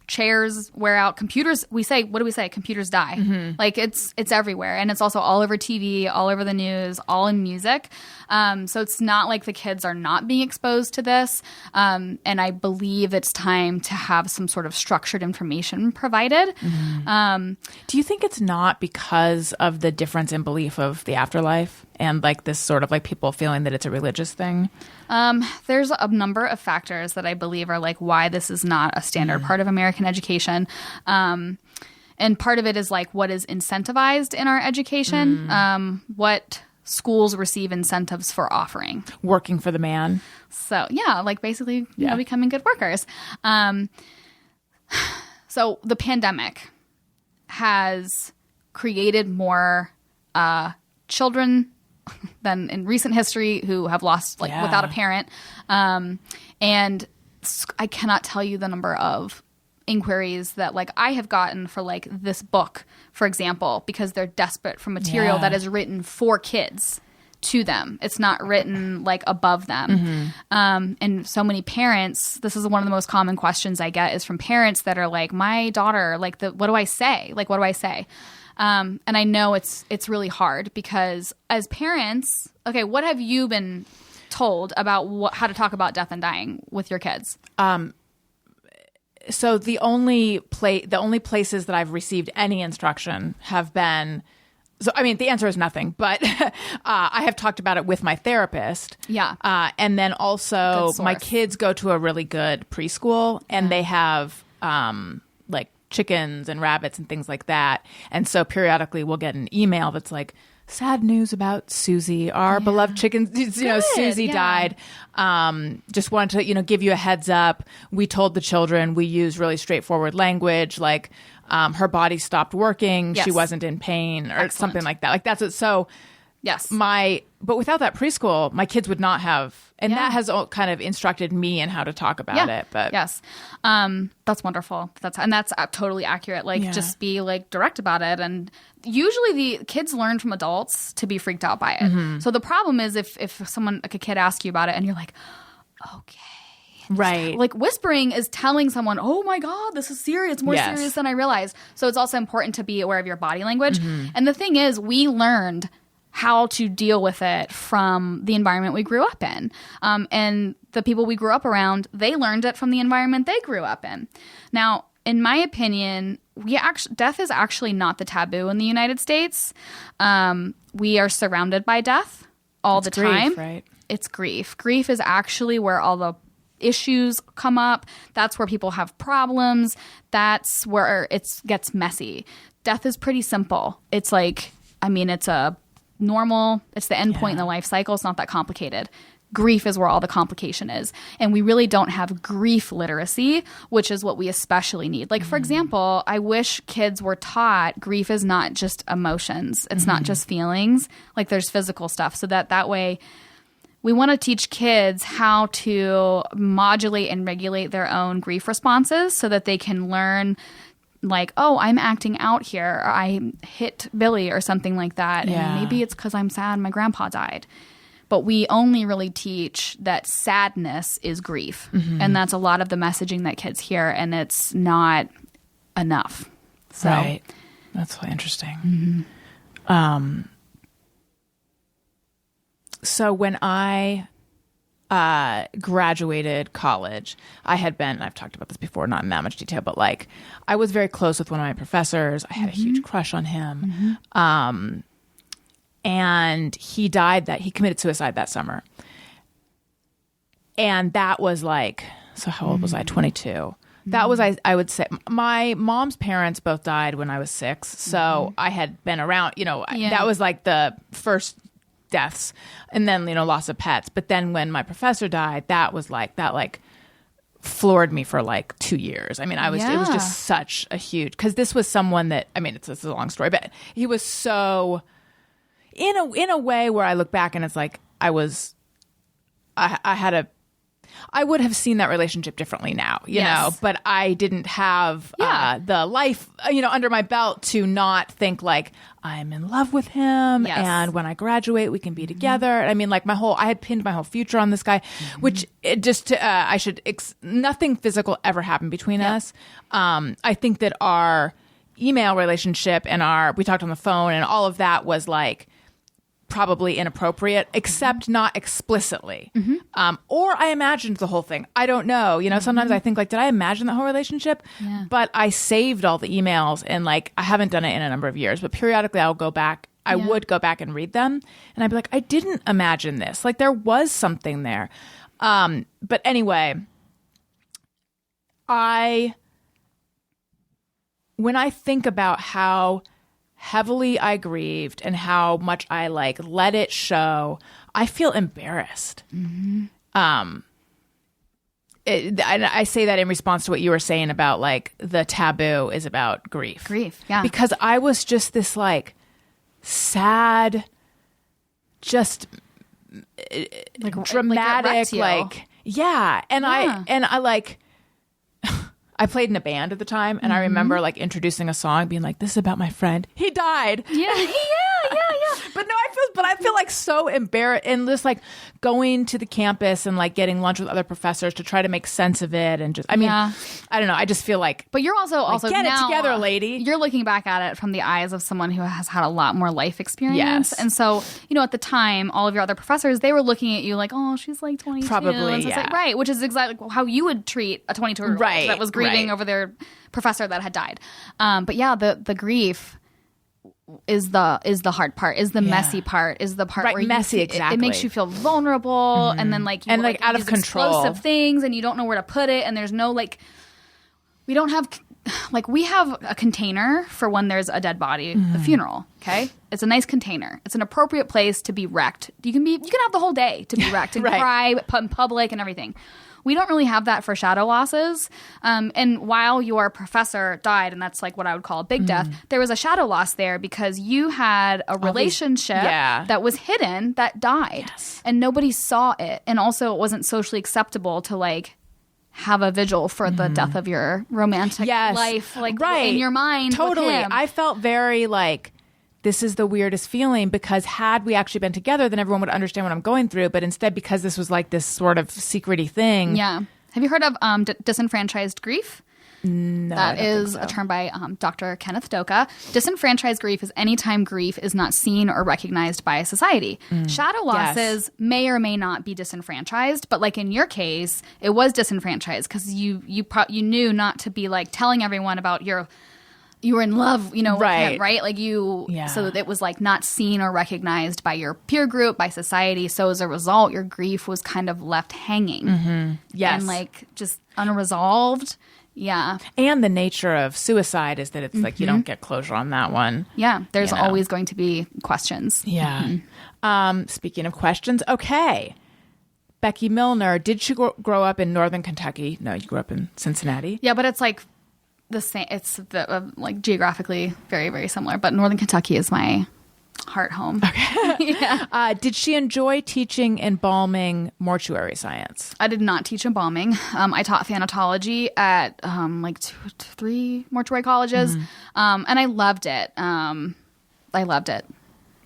chairs wear out, computers, what do we say? Computers die. Like it's everywhere. And it's also all over TV, all over the news, all in music. So it's not like the kids are not being exposed to this. And I believe it's time to have some sort of structured information provided. Do you think it's not because of the difference in belief of the afterlife and like this sort of like people feeling that it's a religious thing? There's a number of factors that I believe are like why this is not a standard part of American education. And part of it is like what is incentivized in our education, what schools receive incentives for offering. Working for the man. So yeah, like basically you know, becoming good workers. So the pandemic has created more children than in recent history who have lost like without a parent. And I cannot tell you the number of inquiries that like I have gotten for like this book, for example, because they're desperate for material that is written for kids to them. It's not written like above them. And so many parents, this is one of the most common questions I get is from parents that are like, my daughter, like what do I say? Like, what do I say? And I know it's really hard because as parents, okay, what have you been told about how to talk about death and dying with your kids? So the only places that I've received any instruction have been, so I mean, the answer is nothing, but I have talked about it with my therapist. Yeah. And then also my kids go to a really good preschool and they have like chickens and rabbits and things like that. And so periodically we'll get an email that's like, sad news about Susie, our beloved chicken. You know, Susie died. Just wanted to, give you a heads up. We told the children we use really straightforward language, like her body stopped working, she wasn't in pain, or something like that. Like that's it. So yes, but without that preschool, my kids would not have, and that has all kind of instructed me in how to talk about it. But yes, that's wonderful. That's totally accurate. Like just be like direct about it. And usually the kids learn from adults to be freaked out by it. So the problem is if someone like a kid asks you about it and you're like, okay. Right. Like whispering is telling someone, oh my God, this is serious, more serious than I realized. So it's also important to be aware of your body language. And the thing is, we learned how to deal with it from the environment we grew up in. And the people we grew up around, they learned it from the environment they grew up in. Now, in my opinion, death is actually not the taboo in the United States. We are surrounded by death all the time. Grief, right? It's grief. Grief is actually where all the issues come up. That's where people have problems. That's where it gets messy. Death is pretty simple. It's like, it's a normal, it's the end point in the life cycle. It's not that complicated. Grief is where all the complication is. And we really don't have grief literacy, which is what we especially need. Like, for example, I wish kids were taught grief is not just emotions. It's not just feelings. Like, there's physical stuff. So that way, we want to teach kids how to modulate and regulate their own grief responses so that they can learn like, oh, I'm acting out here, or I hit Billy or something like that. And maybe it's because I'm sad my grandpa died. But we only really teach that sadness is grief. And that's a lot of the messaging that kids hear, and it's not enough. So. Right. That's really interesting. So when I graduated college, I've talked about this before, not in that much detail, but like I was very close with one of my professors. I had a huge crush on him. And he committed suicide that summer. And that was like, so how old was I? 22. That was, I would say, my mom's parents both died when I was 6. So I had been around, that was like the first deaths, and then loss of pets. But then when my professor died, that floored me for like 2 years. It was just such a huge, because this was someone that it's a long story, but he was so in a way where I look back and it's like I would have seen that relationship differently now, you know, but I didn't have the life, under my belt to not think like I'm in love with him. And when I graduate, we can be together. I had pinned my whole future on this guy, which nothing physical ever happened between us. I think that our email relationship and we talked on the phone and all of that was like, probably inappropriate, except not explicitly. Or I imagined the whole thing. I don't know. Sometimes I think like, did I imagine the whole relationship? But I saved all the emails and like, I haven't done it in a number of years, but periodically I'll go back I would go back and read them, and I'd be like, I didn't imagine this. Like, there was something there. But anyway, when I think about how heavily I grieved and how much I like let it show, I feel embarrassed. I say that in response to what you were saying about like the taboo is about grief. Yeah. Because I was just this like sad, just like dramatic, like yeah. And I like I played in a band at the time, and I remember like introducing a song, being like, "This is about my friend. He died." Yeah. But I feel like so embarrassed, and just like going to the campus and like getting lunch with other professors to try to make sense of it, and just I don't know. I just feel like, but you're also get now, it together, lady. You're looking back at it from the eyes of someone who has had a lot more life experience, yes. And so at the time, all of your other professors, they were looking at you like, "Oh, she's like 22," probably, and so it's like, right, which is exactly how you would treat a 22-year-old that was grieving over their professor that had died. But yeah, the grief is the hard part, is the messy part, is the part where messy, exactly. It makes you feel vulnerable, and then like you and like out of control, explosive things, and you don't know where to put it, and there's no like, we don't have like, we have a container for when there's a dead body, a funeral. Okay, it's a nice container. It's an appropriate place to be wrecked. You can have the whole day to be wrecked and cry in public and everything. We don't really have that for shadow losses. And while your professor died, and that's like what I would call a big death, there was a shadow loss there because you had a relationship that was hidden that died. Yes. And nobody saw it. And also it wasn't socially acceptable to like have a vigil for the death of your romantic life, like in your mind. Totally. With him. I felt very like, this is the weirdest feeling, because had we actually been together, then everyone would understand what I'm going through. But instead, because this was like this sort of secret-y thing. Yeah. Have you heard of disenfranchised grief? No. That is a term by Dr. Kenneth Doka. Disenfranchised grief is any time grief is not seen or recognized by a society. Shadow losses may or may not be disenfranchised, but like in your case, it was disenfranchised because you knew not to be like telling everyone about you were in love, with him, right? Like so that it was like not seen or recognized by your peer group, by society. So as a result, your grief was kind of left hanging. Yes. And like just unresolved. Yeah. And the nature of suicide is that it's like you don't get closure on that one. Yeah. There's always going to be questions. Yeah. Speaking of questions, okay. Becky Milner, did she grow up in Northern Kentucky? No, you grew up in Cincinnati. Yeah, but it's like the same. It's like geographically very, very similar. But Northern Kentucky is my heart home. Okay. Did she enjoy teaching embalming mortuary science? I did not teach embalming. I taught thanatology at like 2 to 3 mortuary colleges, and I loved it.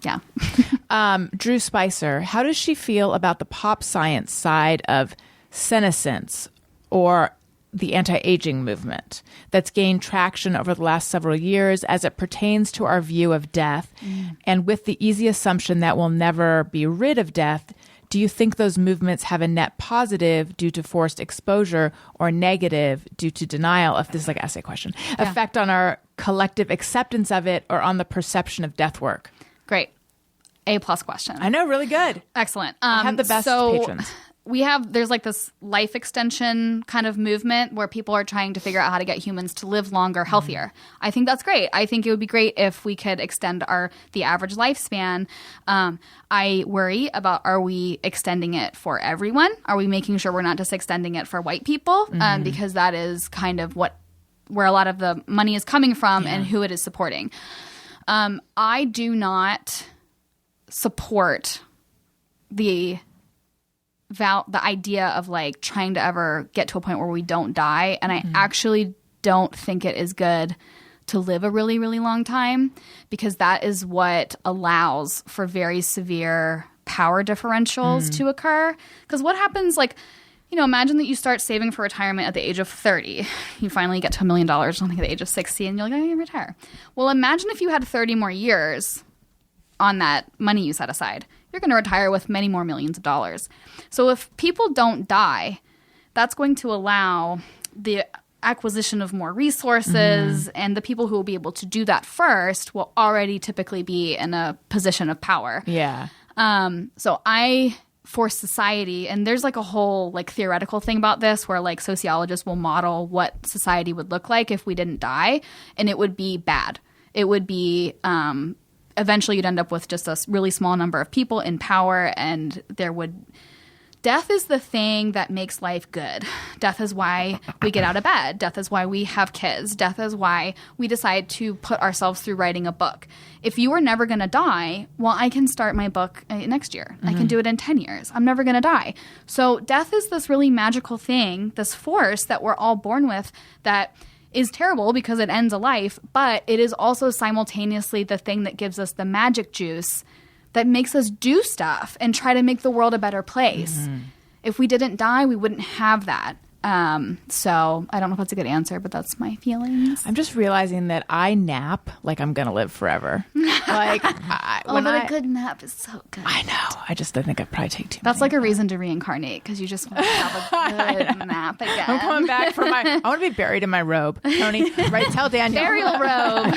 Yeah. Drew Spicer, how does she feel about the pop science side of senescence, or the anti-aging movement that's gained traction over the last several years as it pertains to our view of death? And with the easy assumption that we'll never be rid of death, do you think those movements have a net positive due to forced exposure or negative due to denial, if this is like an essay question, effect on our collective acceptance of it or on the perception of death work? Great. A+ question. I know, really good. Excellent. I have the best patrons. There's like this life extension kind of movement where people are trying to figure out how to get humans to live longer, healthier. I think that's great. I think it would be great if we could extend the average lifespan. I worry about, are we extending it for everyone? Are we making sure we're not just extending it for white people? Because that is kind of where a lot of the money is coming from and who it is supporting. I do not support the idea of like trying to ever get to a point where we don't die. And I actually don't think it is good to live a really, really long time, because that is what allows for very severe power differentials to occur. Because what happens, like, imagine that you start saving for retirement at the age of 30. You finally get to $1 million, I think, at the age of 60, and you're like, I can retire. Well, imagine if you had 30 more years on that money you set aside. You're going to retire with many more millions of dollars. So if people don't die, that's going to allow the acquisition of more resources, and the people who will be able to do that first will already typically be in a position of power. Yeah. For society, and there's like a whole like theoretical thing about this where like sociologists will model what society would look like if we didn't die, and it would be bad. It would be eventually you'd end up with just a really small number of people in power, and death is the thing that makes life good. Death is why we get out of bed. Death is why we have kids. Death is why we decide to put ourselves through writing a book. If you were never going to die, well, I can start my book next year. I can do it in 10 years. I'm never going to die. So death is this really magical thing, this force that we're all born with that is terrible because it ends a life, but it is also simultaneously the thing that gives us the magic juice that makes us do stuff and try to make the world a better place. If we didn't die, we wouldn't have that. So I don't know if that's a good answer, but that's my feelings. I'm just realizing that I nap like I'm going to live forever. Like, a good nap is so good. I know. I think I'd probably take too That's many. like a reason to reincarnate because you just want to have a good nap again. I'm coming back for I want to be buried in my robe. Tony, right? Tell Daniel. Burial robe.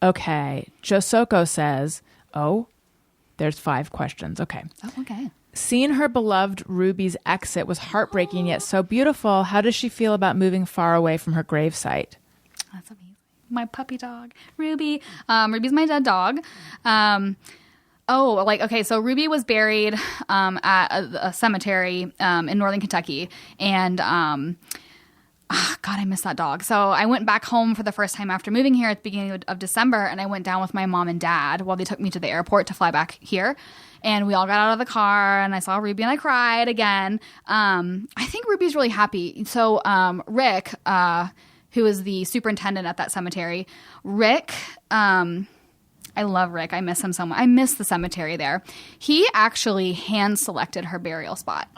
Okay. Josoko says, there's 5 questions. Okay. Oh, okay. Seeing her beloved Ruby's exit was heartbreaking yet so beautiful. How does she feel about moving far away from her gravesite? That's amazing. My puppy dog, Ruby. Ruby's my dead dog. So Ruby was buried at a cemetery in northern Kentucky, and God, I miss that dog. So I went back home for the first time after moving here at the beginning of December, and I went down with my mom and dad while they took me to the airport to fly back here. And we all got out of the car, and I saw Ruby, and I cried again. I think Ruby's really happy. So Rick, who is the superintendent at that cemetery, I love Rick. I miss him so much. I miss the cemetery there. He actually hand-selected her burial spot.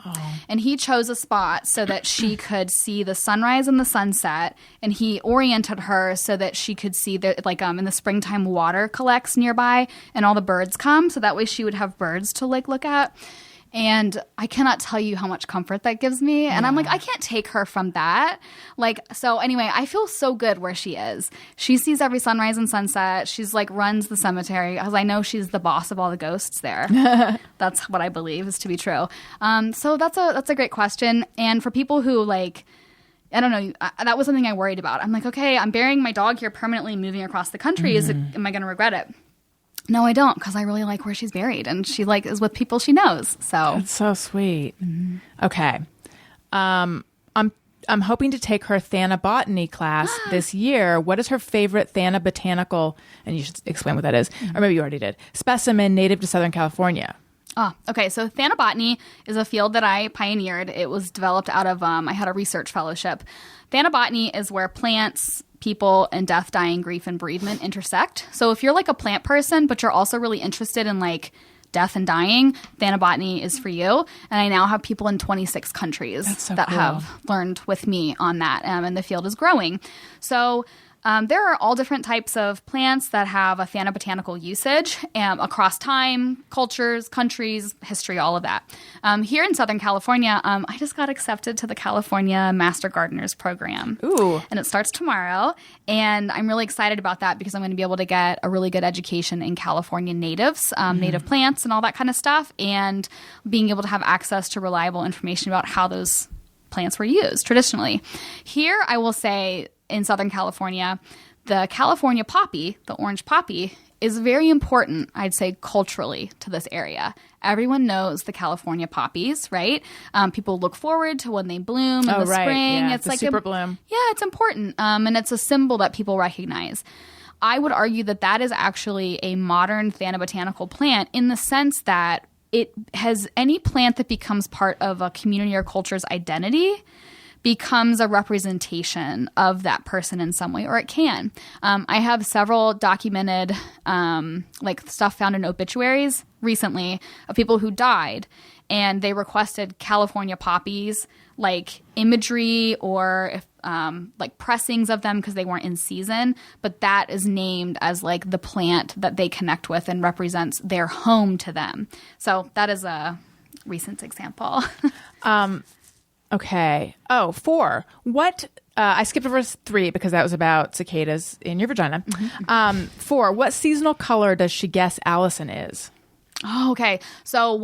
And he chose a spot so that she could see the sunrise and the sunset, and he oriented her so that she could see, in the springtime, water collects nearby, and all the birds come, so that way she would have birds to, look at. And I cannot tell you how much comfort that gives me. And I'm like, I can't take her from that. So anyway, I feel so good where she is. She sees every sunrise and sunset. She's runs the cemetery because I know she's the boss of all the ghosts there. That's what I believe is to be true. So that's a great question. And for people who I don't know, that was something I worried about. I'm like, okay, I'm burying my dog here permanently, moving across the country. Am I going to regret it? No, I don't, because I really like where she's buried, and she is with people she knows. So That's so sweet. Okay, I'm hoping to take her thanabotany class this year. What is her favorite thanabotanical? And you should explain what that is, or maybe you already did. Specimen native to Southern California. Okay. So thanabotany is a field that I pioneered. It was developed out of I had a research fellowship. Thanabotany is where plants, people, and death, dying, grief, and bereavement intersect. So if you're a plant person, but you're also really interested in death and dying, thanabotany is for you. And I now have people in 26 countries that have learned with me on that, and the field is growing. So there are all different types of plants that have a thanabotanical usage across time, cultures, countries, history, all of that. Here in Southern California, I just got accepted to the California Master Gardeners program. Ooh. And it starts tomorrow. And I'm really excited about that because I'm going to be able to get a really good education in California natives, native plants and all that kind of stuff, and being able to have access to reliable information about how those plants were used traditionally. Here, I will say, in Southern California, the California poppy, the orange poppy, is very important, I'd say, culturally to this area. Everyone knows the California poppies, right? People look forward to when they bloom in the spring. Yeah, it's the super bloom. Yeah, it's important. And it's a symbol that people recognize. I would argue that that is actually a modern thanabotanical plant in the sense that it has any plant that becomes part of a community or culture's identity becomes a representation of that person in some way, or it can. I have several documented stuff found in obituaries recently of people who died, and they requested California poppies, imagery or pressings of them because they weren't in season, but that is named as the plant that they connect with and represents their home to them. So that is a recent example. Okay. Oh, 4. What? I skipped over 3 because that was about cicadas in your vagina. 4. What seasonal color does she guess Allison is? Oh, okay. So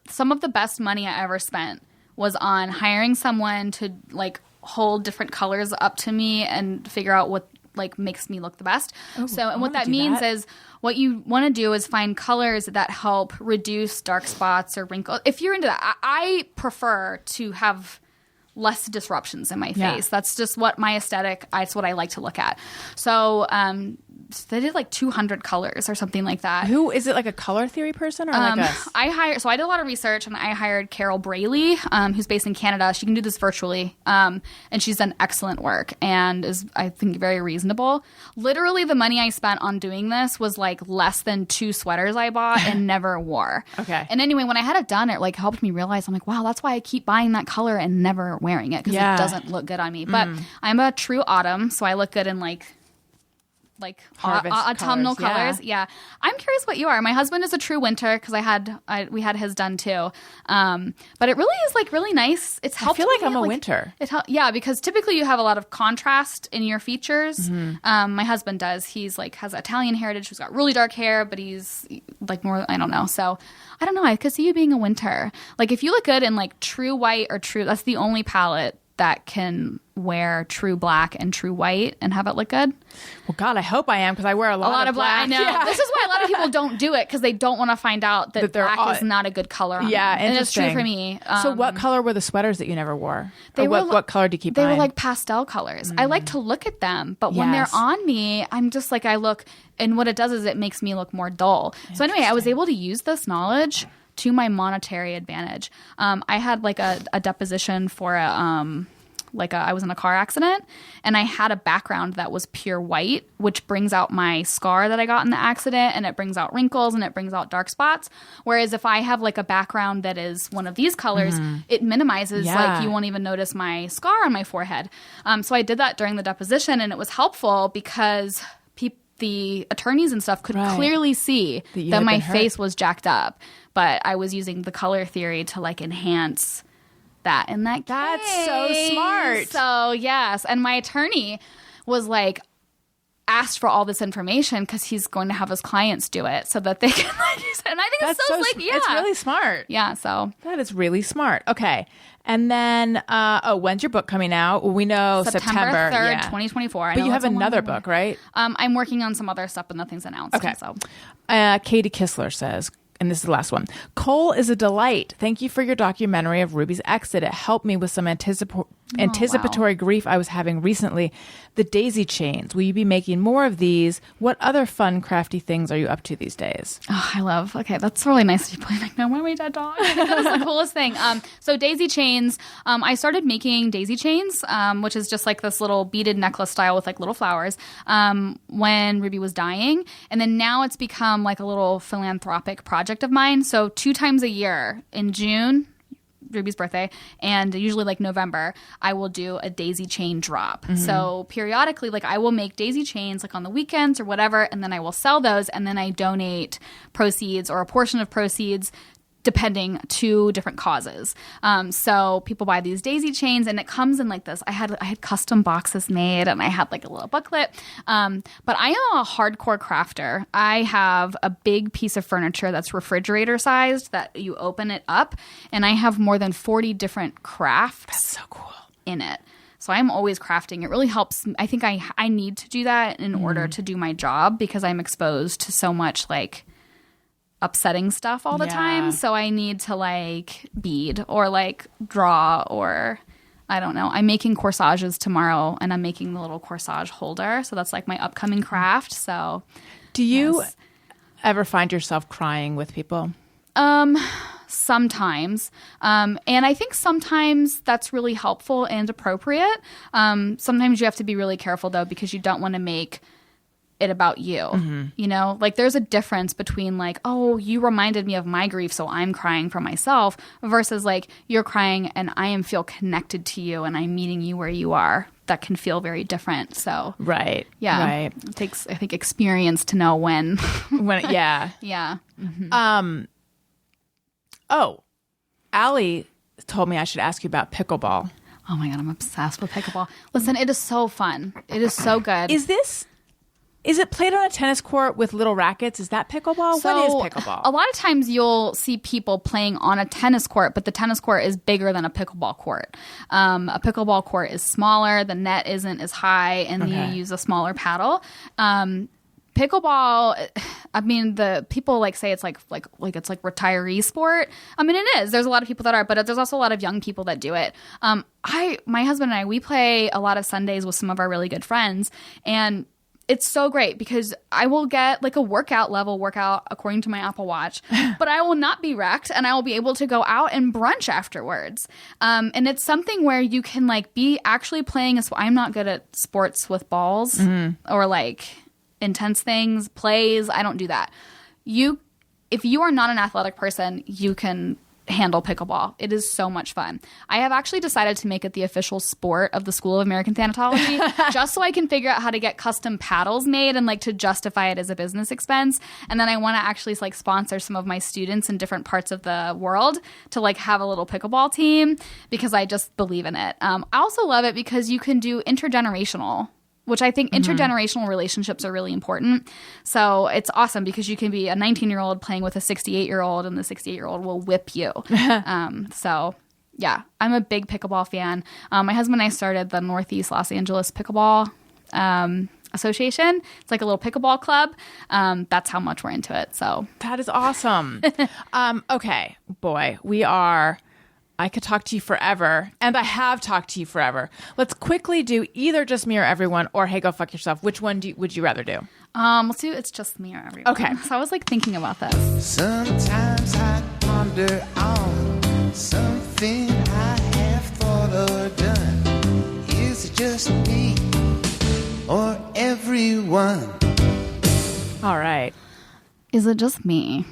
some of the best money I ever spent was on hiring someone to like hold different colors up to me and figure out what like makes me look the best. And what that means is what you want to do is find colors that help reduce dark spots or wrinkles. If you're into that, I prefer to have less disruptions in my face. That's just what my aesthetic, it's what I like to look at. So they did like 200 colors or something like that. Who is it, like a color theory person or like us? I did a lot of research and I hired Carol Braley, who's based in Canada. She can do this virtually. And she's done excellent work and is, I think, very reasonable. Literally the money I spent on doing this was like less than 2 sweaters I bought and never wore. Okay. And anyway, when I had it done, it like helped me realize, I'm like, wow, that's why I keep buying that color and never wearing it because it doesn't look good on me. But I'm a true autumn, so I look good in like autumnal colors. Yeah. I'm curious what you are. My husband is a true winter because we had his done too. But it really is like really nice. It's helpful. I feel like I'm a winter. Because typically you have a lot of contrast in your features. My husband does. He's like has Italian heritage. He's got really dark hair, but he's like more, I don't know. So I don't know. I could see you being a winter. Like if you look good in like true white or true, that's the only palette that can wear true black and true white and have it look good. Well, God, I hope I am because I wear a lot of black. I know. Yeah. This is why a lot of people don't do it because they don't want to find out that black is not a good color on them. And it's true for me. So what color were the sweaters that you never wore? What color do you keep buying? They were like pastel colors. I like to look at them, but when they're on me, I'm just like I look, and what it does is it makes me look more dull. So anyway, I was able to use this knowledge to my monetary advantage. I had like a deposition for I was in a car accident and I had a background that was pure white, which brings out my scar that I got in the accident and it brings out wrinkles and it brings out dark spots. Whereas if I have like a background that is one of these colors, it minimizes, like you won't even notice my scar on my forehead. So I did that during the deposition and it was helpful because the attorneys and stuff could clearly see that my face was jacked up, but I was using the color theory to like enhance that in that case. That's so smart. So yes, and my attorney was like asked for all this information because he's going to have his clients do it so that they can like use it. And I think it's so like it's really smart. Yeah, so that is really smart. Okay. And then when's your book coming out? Well, we know September 3rd, 2024. But you have another book, right? I'm working on some other stuff, but nothing's announced. Okay. So Katie Kistler says, and this is the last one, Cole is a delight. Thank you for your documentary of Ruby's exit. It helped me with some anticipatory grief I was having recently. The daisy chains. Will you be making more of these? What other fun, crafty things are you up to these days? Oh, okay, that's really nice. People are like, no, when we dead dog. I think that was the coolest thing. So daisy chains, I started making daisy chains, which is just like this little beaded necklace style with like little flowers, when Ruby was dying. And then now it's become like a little philanthropic project of mine. So 2 times a year in June, Ruby's birthday, and usually like November, I will do a daisy chain drop. So periodically, like I will make daisy chains like on the weekends or whatever, and then I will sell those, and then I donate proceeds or a portion of proceeds depending to different causes. So people buy these daisy chains and it comes in like this. I had custom boxes made and I had like a little booklet. But I am a hardcore crafter. I have a big piece of furniture that's refrigerator sized that you open it up, and I have more than 40 different crafts. That's so cool. In it. So I'm always crafting. It really helps. I think I need to do that in order to do my job because I'm exposed to so much like upsetting stuff all the time. So I need to like bead or like draw, or I don't know. I'm making corsages tomorrow and I'm making the little corsage holder. So that's like my upcoming craft. So do you ever find yourself crying with people? Sometimes. And I think sometimes that's really helpful and appropriate. Sometimes you have to be really careful though, because you don't want to make it about you. You know, like there's a difference between like, oh, you reminded me of my grief, so I'm crying for myself, versus like you're crying and I feel connected to you and I'm meeting you where you are. That can feel very different. So right. It takes, I think, experience to know when. Yeah. Oh, Alie told me I should ask you about pickleball. Oh my God, I'm obsessed with pickleball. Listen, it is so fun. It is so good. Is it played on a tennis court with little rackets? Is that pickleball? So, what is pickleball? A lot of times you'll see people playing on a tennis court, but the tennis court is bigger than a pickleball court. A pickleball court is smaller. The net isn't as high, and you use a smaller paddle. Pickleball, I mean, the people like say it's like it's like retiree sport. I mean, it is. There's a lot of people that are, but there's also a lot of young people that do it. My husband and I, we play a lot of Sundays with some of our really good friends, and it's so great because I will get like a workout according to my Apple Watch, but I will not be wrecked, and I will be able to go out and brunch afterwards. And it's something where you can like be actually playing. I'm not good at sports with balls or like intense things, plays. I don't do that. If you are not an athletic person, you can handle pickleball. It is so much fun. I have actually decided to make it the official sport of the School of American Thanatology just so I can figure out how to get custom paddles made and like to justify it as a business expense. And then I want to actually like sponsor some of my students in different parts of the world to like have a little pickleball team because I just believe in it. I also love it because you can do intergenerational, which I think intergenerational relationships are really important. So it's awesome because you can be a 19-year-old playing with a 68-year-old and the 68-year-old will whip you. So yeah, I'm a big pickleball fan. My husband and I started the Northeast Los Angeles Pickleball Association. It's like a little pickleball club. That's how much we're into it. So that is awesome. Okay, boy, I could talk to you forever, and I have talked to you forever. Let's quickly do either Just Me or Everyone or Hey, Go Fuck Yourself. Which one would you rather do? Let's do It's Just Me or Everyone. Okay. So I was like thinking about this. Sometimes I ponder on something I have thought or done. Is it just me or everyone? All right. Is it just me?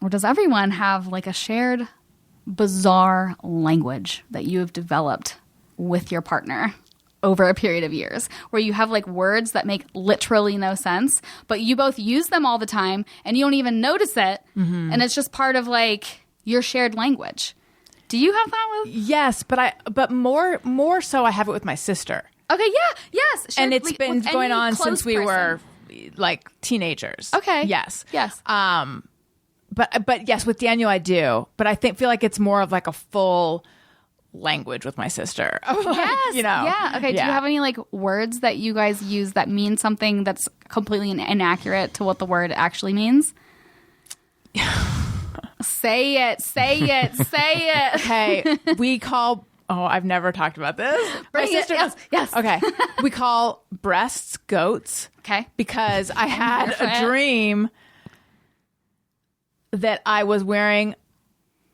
Or does everyone have like a shared bizarre language that you have developed with your partner over a period of years where you have like words that make literally no sense, but you both use them all the time and you don't even notice it. And it's just part of like your shared language. Do you have that with? Yes, but more so I have it with my sister. Okay, yeah, yes. And it's been going on since we were like teenagers. Okay. Yes. Yes. But yes, with Daniel I do. But I feel like it's more of like a full language with my sister. Yes. You know. Yeah. Okay. Yeah. Do you have any like words that you guys use that mean something that's completely inaccurate to what the word actually means? Say it. Say it. Say it. Okay. We call. Oh, I've never talked about this. Bring it. Yes. Okay. We call breasts goats. Okay. Because I had a dream that I was wearing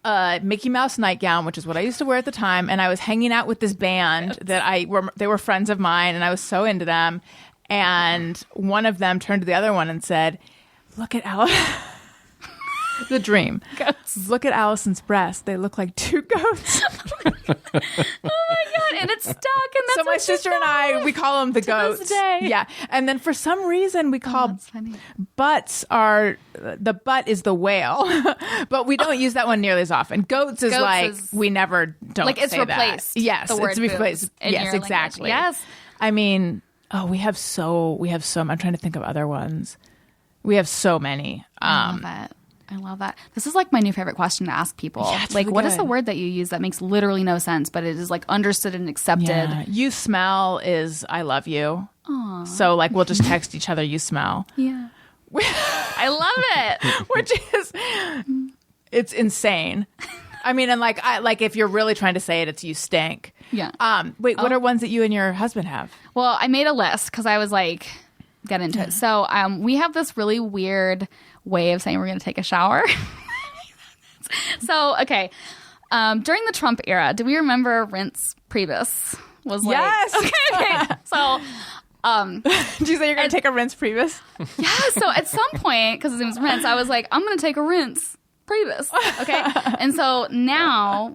a Mickey Mouse nightgown, which is what I used to wear at the time, and I was hanging out with this band they were friends of mine, and I was so into them. And one of them turned to the other one and said, "Look at Alice." The dream. Goats. Look at Allison's breasts. They look like two goats. Oh my God. And it's stuck. And that's so my sister and I, we call them the goats. This day. Yeah. And then for some reason we call butts the butt is the whale, but we don't use that one nearly as often. Goats is we never don't like it's say replaced. That. Yes. The word it's replaced. Yes, exactly. Language. Yes. I mean, we have so I'm trying to think of other ones. We have so many. I love that. This is like my new favorite question to ask people. Yeah, it's like, really what is good. the word that you use that makes literally no sense, but it is like understood and accepted? Yeah. You smell is I love you. Aww. So like we'll just text each other, you smell. Yeah. I love it. Which is, it's insane. I mean, and like if you're really trying to say it, it's you stink. Yeah. Wait, what are ones that you and your husband have? Well, I made a list because I was like, get into it. So we have this really weird way of saying we're going to take a shower. So, okay. During the Trump era, do we remember rinse Priebus? Was like, yes. Okay. So, did you say you're going to take a rinse Priebus? yeah. So at some point, because his name was Rinse, I was like, I'm going to take a rinse Priebus. Okay. And so now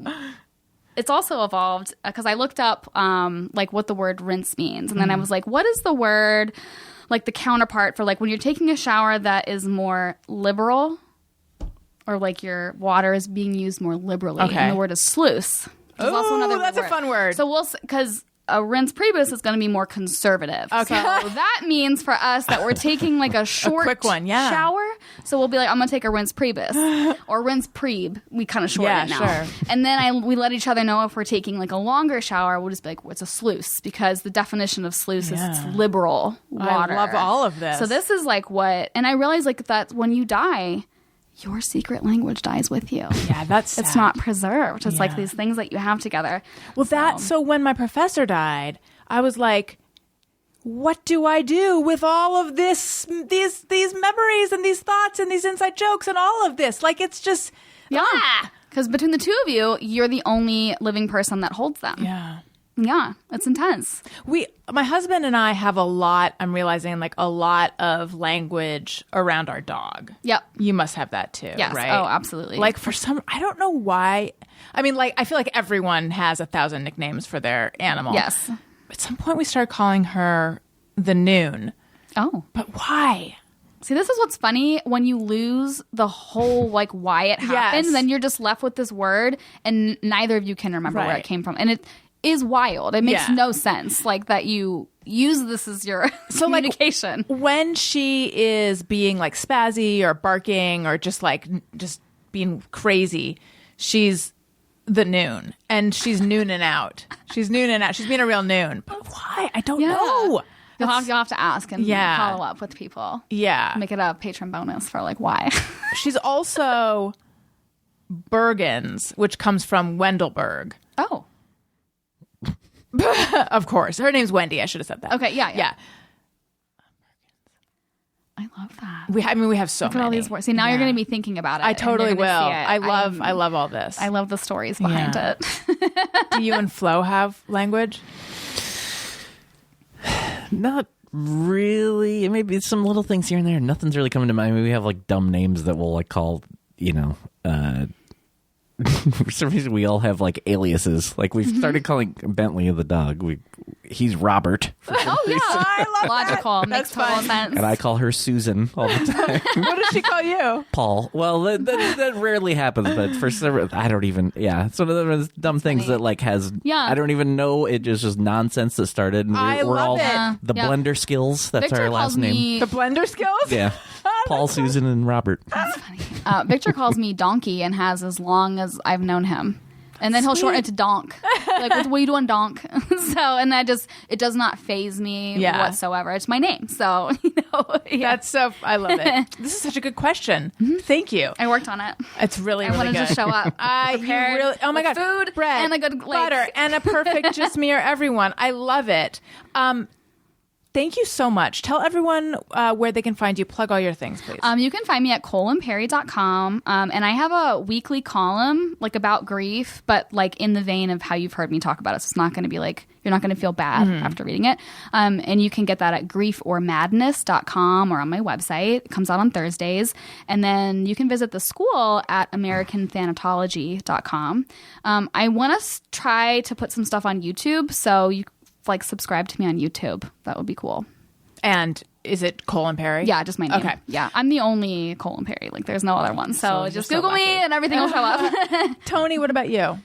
it's also evolved because I looked up like what the word rinse means. And then I was like, what is the word, like the counterpart for like when you're taking a shower that is more liberal or like your water is being used more liberally? Okay. And the word is sluice. which is also another that's word. a fun word. So because a rinse prebus is going to be more conservative. Okay. So that means for us that we're taking like a short quick one, yeah. shower. So we'll be like, I'm going to take a rinse prebus or rinse prebe. We kind of shorten it now. Sure. And then we let each other know if we're taking like a longer shower. We'll just be like, well, it's a sluice, because the definition of sluice is it's liberal water. I love all of this. So this is like what, and I realize like that when you die, your secret language dies with you. Yeah, that's sad. It's not preserved. It's like Yeah. these things that you have together. Well, so when my professor died, I was like, what do I do with all of these memories and these thoughts and these inside jokes and all of this? Like, it's just, Yeah. Because between the two of you, you're the only living person that holds them. yeah. Yeah, it's intense. My husband and I have I'm realizing like a lot of language around our dog. Yep. You must have that too, Yes. right? Oh, absolutely. Like I don't know why. I mean, like, I feel like everyone has 1,000 nicknames for their animal. Yes. At some point we started calling her the Noon. Oh. But why? See, this is what's funny. When you lose the whole, like, why it happened, Yes. then you're just left with this word, and neither of you can remember where Right. it came from. And it is wild. It makes Yeah. no sense, like, that you use this as your communication. Like, when she is being, like, spazzy or barking or just being crazy, she's the Noon. And she's nooning out. She's nooning out. She's being a real Noon. But why? I don't know. You'll have to ask and follow up with people. Yeah. Make it a patron bonus for, like, why. She's also Bergens, which comes from Wendelberg. Oh. Of course. Her name's Wendy. I should have said that. Okay, yeah. Yeah. I love that. We have so Look at many. all these words. See, now you're going to be thinking about it. I and totally you're will. gonna see it. I love all this. I love the stories behind Yeah. it. Do you and Flo have language? Not really. Maybe some little things here and there. Nothing's really coming to mind. We have like dumb names that we'll like call, for some reason we all have like aliases. Like we've started calling Bentley the dog. He's Robert. Oh, yeah. I love Logical. that. Makes That's total fun. sense. And I call her Susan all the time. What does she call you? Paul. Well, that rarely happens, but for several, I don't even. Yeah, it's one of those dumb things that like has. Yeah. I don't even know. It just nonsense that started. And I we're love all it. the Yeah. blender skills. That's Victor our last calls name. me. The blender skills? Yeah. Paul, Susan, and Robert. Victor calls me Donkey and has as long as I've known him. And then he'll shorten it to Donk. Like, what are you doing, Donk? And it does not faze me whatsoever. It's my name. So, That's so, I love it. This is such a good question. Thank you. I worked on it. It's really, I really wanted good. to show up. Prepared oh my with God. food Bread and a good butter and a perfect just me or everyone. I love it. Thank you so much. Tell everyone where they can find you. Plug all your things, please. You can find me at coleandperry.com. And I have a weekly column like about grief, but like in the vein of how you've heard me talk about it. So it's not going to be like, you're not going to feel bad after reading it. And you can get that at grieformadness.com or on my website. It comes out on Thursdays. And then you can visit the school at americanthanatology.com. I want to try to put some stuff on YouTube. So you like subscribe to me on YouTube. That would be cool. And is it Cole and Perry? Yeah, just my name. Okay. Yeah, I'm the only Cole and Perry. Like, there's no other one. So you're just so Google me lucky. and everything will show up. Tony, what about you?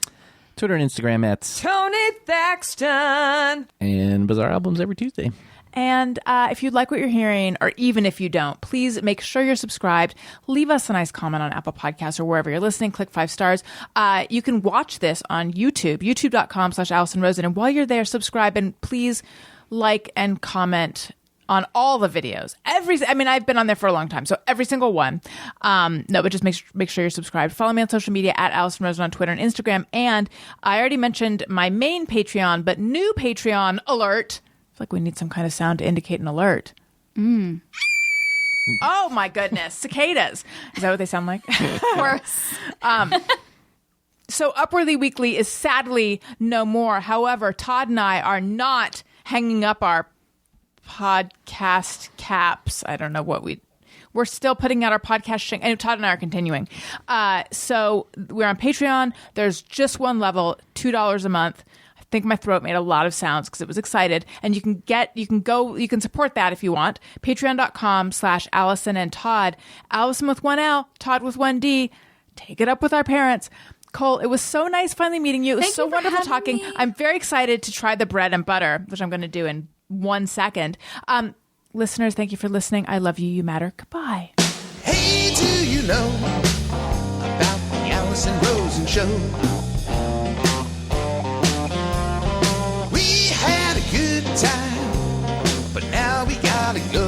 Twitter and Instagram at Tony Thaxton. and Bizarre Albums every Tuesday. And if you'd like what you're hearing, or even if you don't, please make sure you're subscribed. Leave us a nice comment on Apple Podcasts or wherever you're listening. Click 5 stars. You can watch this on YouTube, youtube.com/Allison Rosen. And while you're there, subscribe and please like and comment on all the videos. I've been on there for a long time, so every single one. But just make sure you're subscribed. Follow me on social media at Allison Rosen on Twitter and Instagram. And I already mentioned my main Patreon, but new Patreon alert. I feel like we need some kind of sound to indicate an alert. Oh my goodness. Cicadas. Is that what they sound like? Of course. So Upwardly Weekly is sadly no more. However, Todd and I are not hanging up our podcast caps. I don't know what we're still putting out our podcast and Todd and I are continuing. So we're on Patreon. There's just one level, $2 a month. I think my throat made a lot of sounds because it was excited. And you can support that if you want. Patreon.com/Allison and Todd. Allison with one L, Todd with one D. Take it up with our parents. Cole, it was so nice finally meeting you. It was Thank so you for wonderful having talking. me. I'm very excited to try the bread and butter, which I'm going to do in 1 second. Listeners, thank you for listening. I love you. You matter. Goodbye. Hey, do you know about the Allison Rosen show? We had a good time, but now we gotta go.